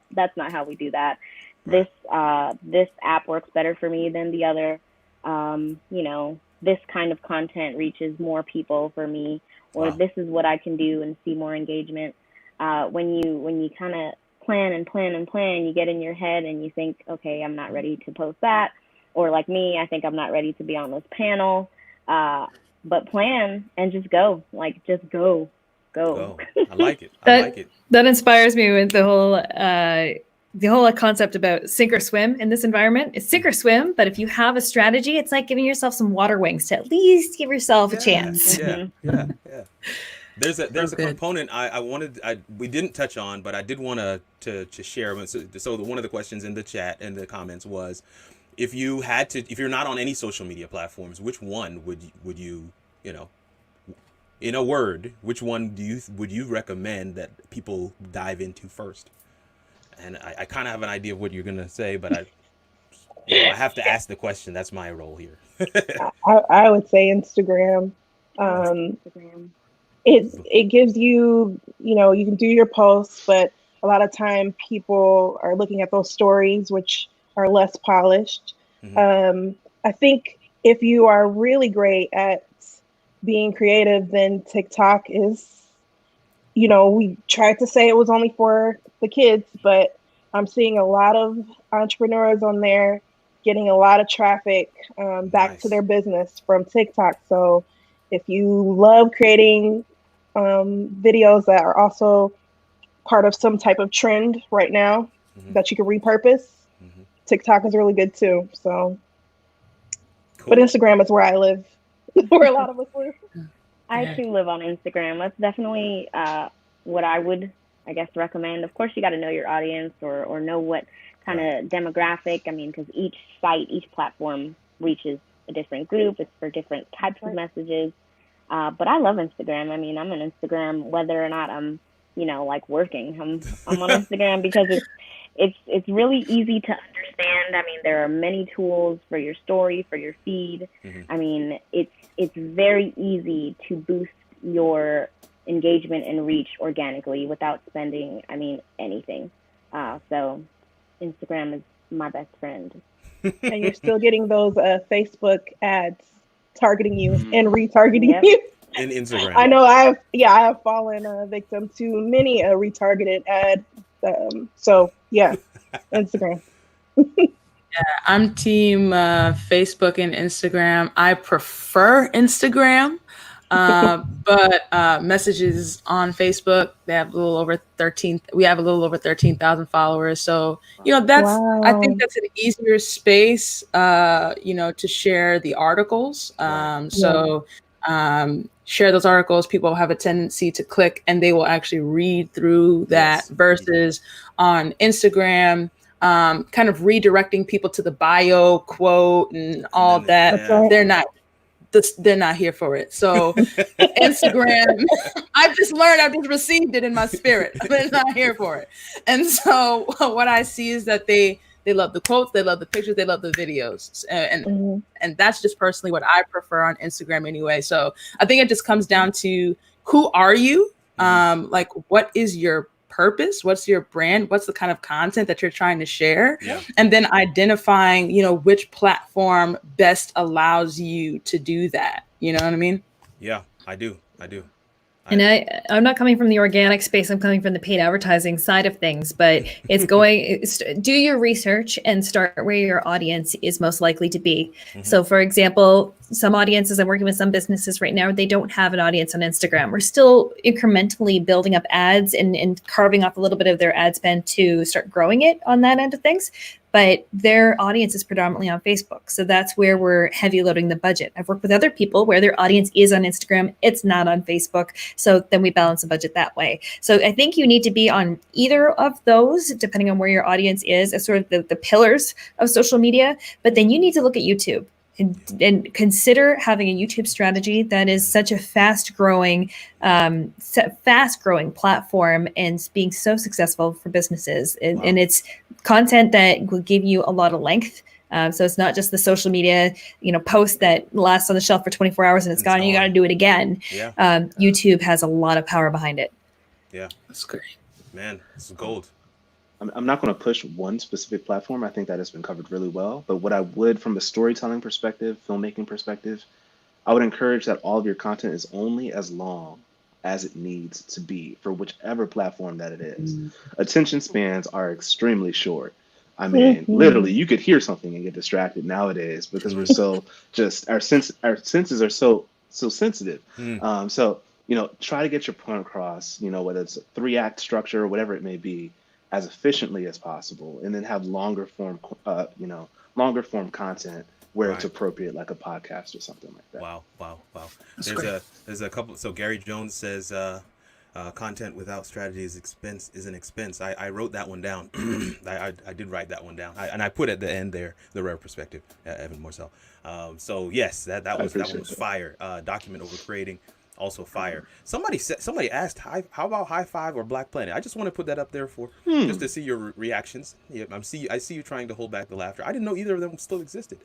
how we do that. This app works better for me than the other. This kind of content reaches more people for me, or this is what I can do and see more engagement. When you kind of plan and plan and plan, you get in your head and you think, okay, I'm not ready to post that. Or like me, I think I'm not ready to be on this panel. But plan and just go. Like, just go. I like it. I like it. That inspires me with the whole concept about sink or swim in this environment. It's sink or swim, but if you have a strategy, it's like giving yourself some water wings to at least give yourself a chance. Yeah. There's a component we didn't touch on, but I did want to share. So one of the questions in the chat and the comments was, if you're not on any social media platforms, which one would you in a word, which one would you recommend that people dive into first? And I kind of have an idea of what you're gonna say, but I have to ask the question. That's my role here. I would say Instagram. Instagram. It gives you, you can do your posts, but a lot of time people are looking at those stories, which are less polished. Mm-hmm. I think if you are really great at being creative, then TikTok is, we tried to say it was only for the kids, but I'm seeing a lot of entrepreneurs on there getting a lot of traffic back to their business from TikTok. So if you love creating videos that are also part of some type of trend right now that you can repurpose, TikTok is really good too. So, but Instagram is where I live, where a lot of us live. I too live on Instagram. That's definitely what I would, I guess, recommend. Of course, you got to know your audience or know what kind of demographic. I mean, because each site, each platform reaches a different group. It's for different types of messages. But I love Instagram. I mean, I'm on Instagram whether or not I'm, like working. I'm on Instagram because it's really easy to understand. I mean, there are many tools for your story, for your feed. I mean, it's very easy to boost your engagement and reach organically without spending, anything. So Instagram is my best friend. And you're still getting those Facebook ads targeting you and retargeting you. In Instagram. I know I have fallen victim to many a retargeted ad. So yeah, Instagram. I'm team Facebook and Instagram. I prefer Instagram, but messages on Facebook, they have a little over 13,000 followers. So, I think that's an easier space, to share the articles. Share those articles. People have a tendency to click and they will actually read through that versus on Instagram, kind of redirecting people to the bio quote and all that. Right. They're not here for it. So Instagram, I've just received it in my spirit. They're not here for it. And so what I see is that they love the quotes, they love the pictures, they love the videos. And that's just personally what I prefer on Instagram anyway. So I think it just comes down to, who are you? Like, what is your purpose? What's your brand? What's the kind of content that you're trying to share? Yeah. And then identifying, which platform best allows you to do that. You know what I mean? Yeah, I do. And I'm not coming from the organic space. I'm coming from the paid advertising side of things, but do your research and start where your audience is most likely to be. So for example, some audiences, I'm working with some businesses right now, they don't have an audience on Instagram. We're still incrementally building up ads and carving off a little bit of their ad spend to start growing it on that end of things. But their audience is predominantly on Facebook. So that's where we're heavy loading the budget. I've worked with other people where their audience is on Instagram, it's not on Facebook. So then we balance the budget that way. So I think you need to be on either of those, depending on where your audience is, as sort of the pillars of social media. But then you need to look at YouTube. and consider having a YouTube strategy that is such a fast-growing platform and being so successful for businesses. And it's content that will give you a lot of length. So it's not just the social media, post that lasts on the shelf for 24 hours and it's gone. You got to do it again. Yeah. YouTube has a lot of power behind it. Yeah, That's great. man, it's gold. I'm not going to push one specific platform. I think that has been covered really well. But what I would, from a storytelling perspective, filmmaking perspective, I would encourage that all of your content is only as long as it needs to be for whichever platform that it is. Attention spans are extremely short. I mean, literally, you could hear something and get distracted nowadays because we're so just our senses are so sensitive. So try to get your point across. Whether it's a 3-act structure or whatever it may be, as efficiently as possible, and then have longer form content where it's appropriate, like a podcast or something like that. Wow. There's a couple. So Gary Jones says, content without strategy is an expense. I wrote that one down. I did write that one down. And I put at the end there the rare perspective, Evan Morsell. So yes, that one was fire. Document over creating. Also fire. Somebody asked, how about High Five or Black Planet? I just want to put that up there for just to see your reactions. Yeah, I see you trying to hold back the laughter. I didn't know either of them still existed.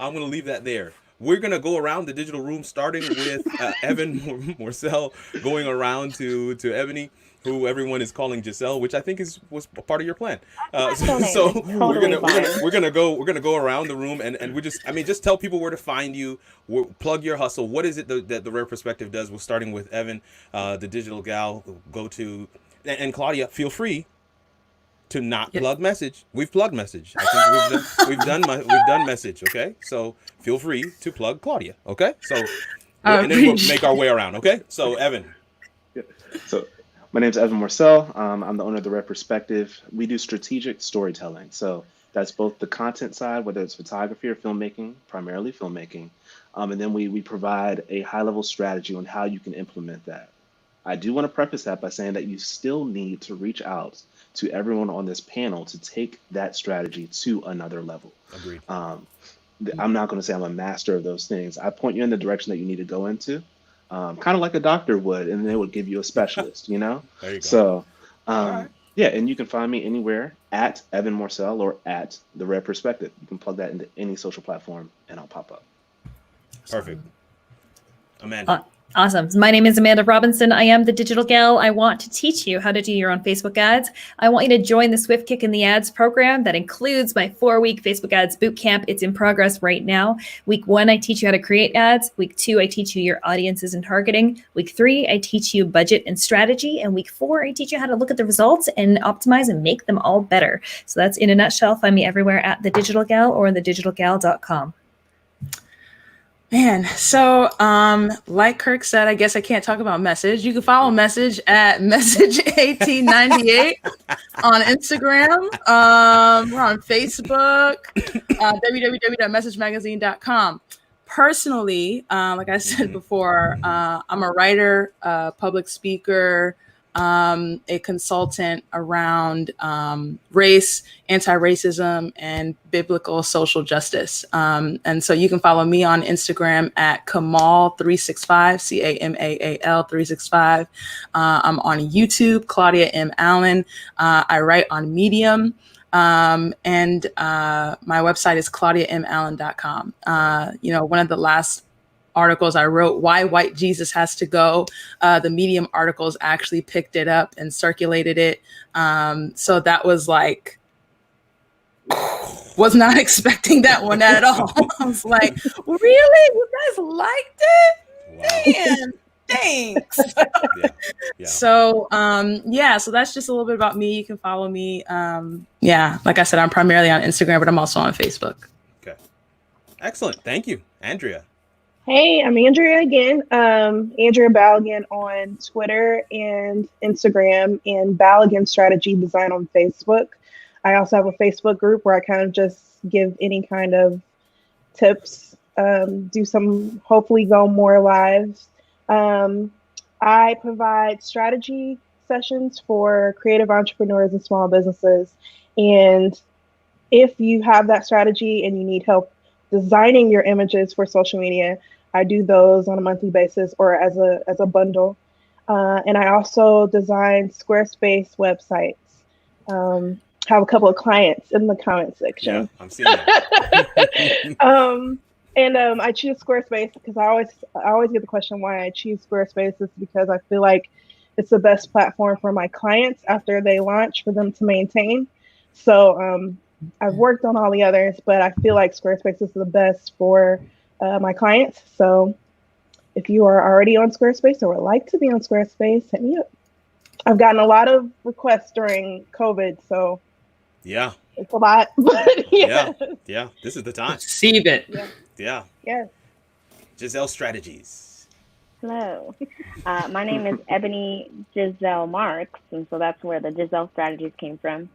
I'm going to leave that there. We're going to go around the digital room, starting with Evan Morsell, going around to Ebony, who everyone is calling Giselle, which I think was a part of your plan. So we're gonna go around the room and just tell people where to find you. Plug your hustle. What is it that the Rare Perspective does? We're starting with Evan, the digital gal. Go to and Claudia. Feel free to not plug message. We've plugged message. I think we've done message. Okay, so feel free to plug Claudia. Okay, so and then we'll make our way around. Okay, so Evan. Yeah. So. My name is Evan Morsell. I'm the owner of the Rare Perspective. We do strategic storytelling. So that's both the content side, whether it's photography or filmmaking, primarily filmmaking. And then we provide a high-level strategy on how you can implement that. I do want to preface that by saying that you still need to reach out to everyone on this panel to take that strategy to another level. Agreed. I'm not going to say I'm a master of those things. I point you in the direction that you need to go into. Kind of like a doctor would, and they would give you a specialist, There you go. So, right. Yeah, and you can find me anywhere at Evan Morsell or at The Rare Perspective. You can plug that into any social platform, and I'll pop up. Perfect. Amanda. Awesome. My name is Amanda Robinson. I am the digital gal. I want to teach you how to do your own Facebook ads. I want you to join the Swift Kick in the Ads program that includes my 4-week Facebook ads bootcamp. It's in progress right now. Week 1, I teach you how to create ads. Week 2, I teach you your audiences and targeting. Week 3, I teach you budget and strategy. And week 4, I teach you how to look at the results and optimize and make them all better. So that's in a nutshell. Find me everywhere at The Digital Gal or thedigitalgal.com. Man, so like Kirk said, I guess I can't talk about Message. You can follow Message at Message1898 on Instagram. We're on Facebook, www.messagemagazine.com. Personally, like I said before, I'm a writer, public speaker, a consultant around race, anti-racism, and biblical social justice. And so you can follow me on Instagram at Kamal365, Camal 365. I'm on YouTube, Claudia M. Allen. I write on Medium. And my website is claudiamallen.com. One of the last articles I wrote, Why White Jesus Has to Go. The Medium articles actually picked it up and circulated it. So that was like, was not expecting that one at all. I was like, really? You guys liked it? Wow. Man, thanks. Yeah. So, so that's just a little bit about me. You can follow me. Like I said, I'm primarily on Instagram, but I'm also on Facebook. Okay. Excellent. Thank you. Andrea. Hey, I'm Andrea again. Andrea Balogun on Twitter and Instagram, and Balogun Strategy Design on Facebook. I also have a Facebook group where I kind of just give any kind of tips, hopefully go more lives. I provide strategy sessions for creative entrepreneurs and small businesses. And if you have that strategy and you need help designing your images for social media. I do those on a monthly basis or as a bundle. And I also design Squarespace websites. Have a couple of clients in the comment section. Yeah, I'm seeing that. I choose Squarespace because I always get the question why I choose Squarespace. Is because I feel like it's the best platform for my clients after they launch for them to maintain. So I've worked on all the others, but I feel like Squarespace is the best for my clients. So if you are already on Squarespace or would like to be on Squarespace, hit me up. I've gotten a lot of requests during COVID, so yeah, it's a lot. But yeah, this is the time. Receive it. Yeah. Yes. Giselle Strategies. Hello. My name is Ebony Giselle Marks, and so that's where the Giselle Strategies came from.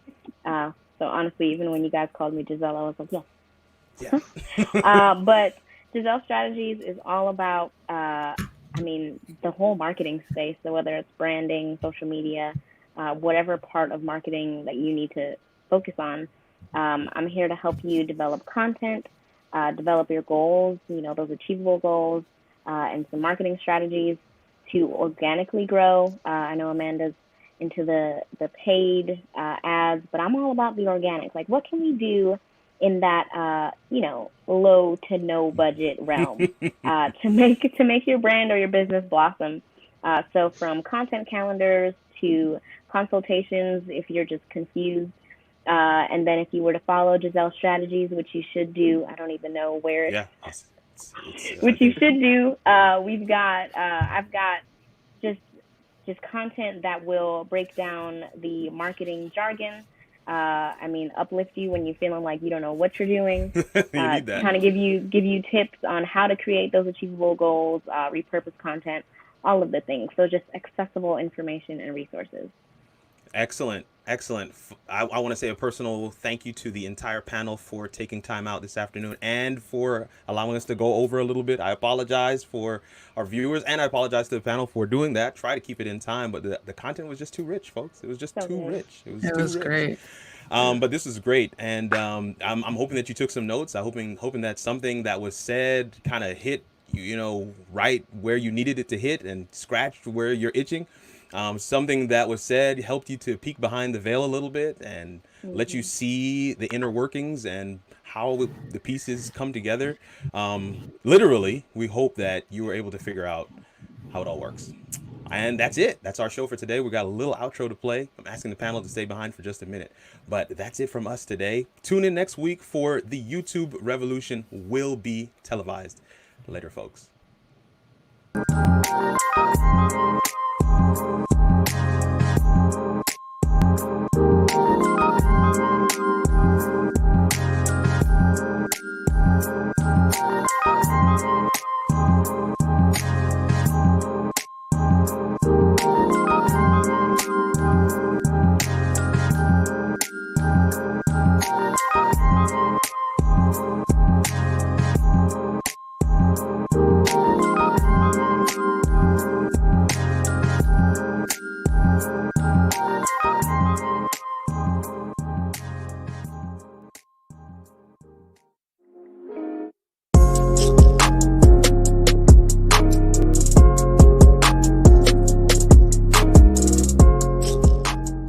So honestly, even when you guys called me Giselle, I was like, yeah. But Giselle Strategies is all about, the whole marketing space. So whether it's branding, social media, whatever part of marketing that you need to focus on, I'm here to help you develop content, develop your goals, those achievable goals, and some marketing strategies to organically grow. I know Amanda's into the paid ads, but I'm all about the organic. Like, what can we do in that low to no budget realm to make your brand or your business blossom? So from content calendars to consultations if you're just confused. And then if you were to follow Giselle Strategies, which you should do, I don't even know where it's which you should do. I've got just content that will break down the marketing jargon. Uplift you when you're feeling like you don't know what you're doing. Kind of give you tips on how to create those achievable goals, repurpose content, all of the things. So just accessible information and resources. Excellent. I want to say a personal thank you to the entire panel for taking time out this afternoon and for allowing us to go over a little bit. I apologize for our viewers and I apologize to the panel for doing that. Try to keep it in time, but the content was just too rich, folks. It was just too rich. It was great. But this is great, and I'm hoping that you took some notes. I'm hoping that something that was said kind of hit right where you needed it to hit and scratched where you're itching. Something that was said helped you to peek behind the veil a little bit and let you see the inner workings and how the pieces come together. Literally, we hope that you were able to figure out how it all works. And that's it. That's our show for today. We got a little outro to play. I'm asking the panel to stay behind for just a minute. But that's it from us today. Tune in next week for the YouTube Revolution will be televised. Later, folks.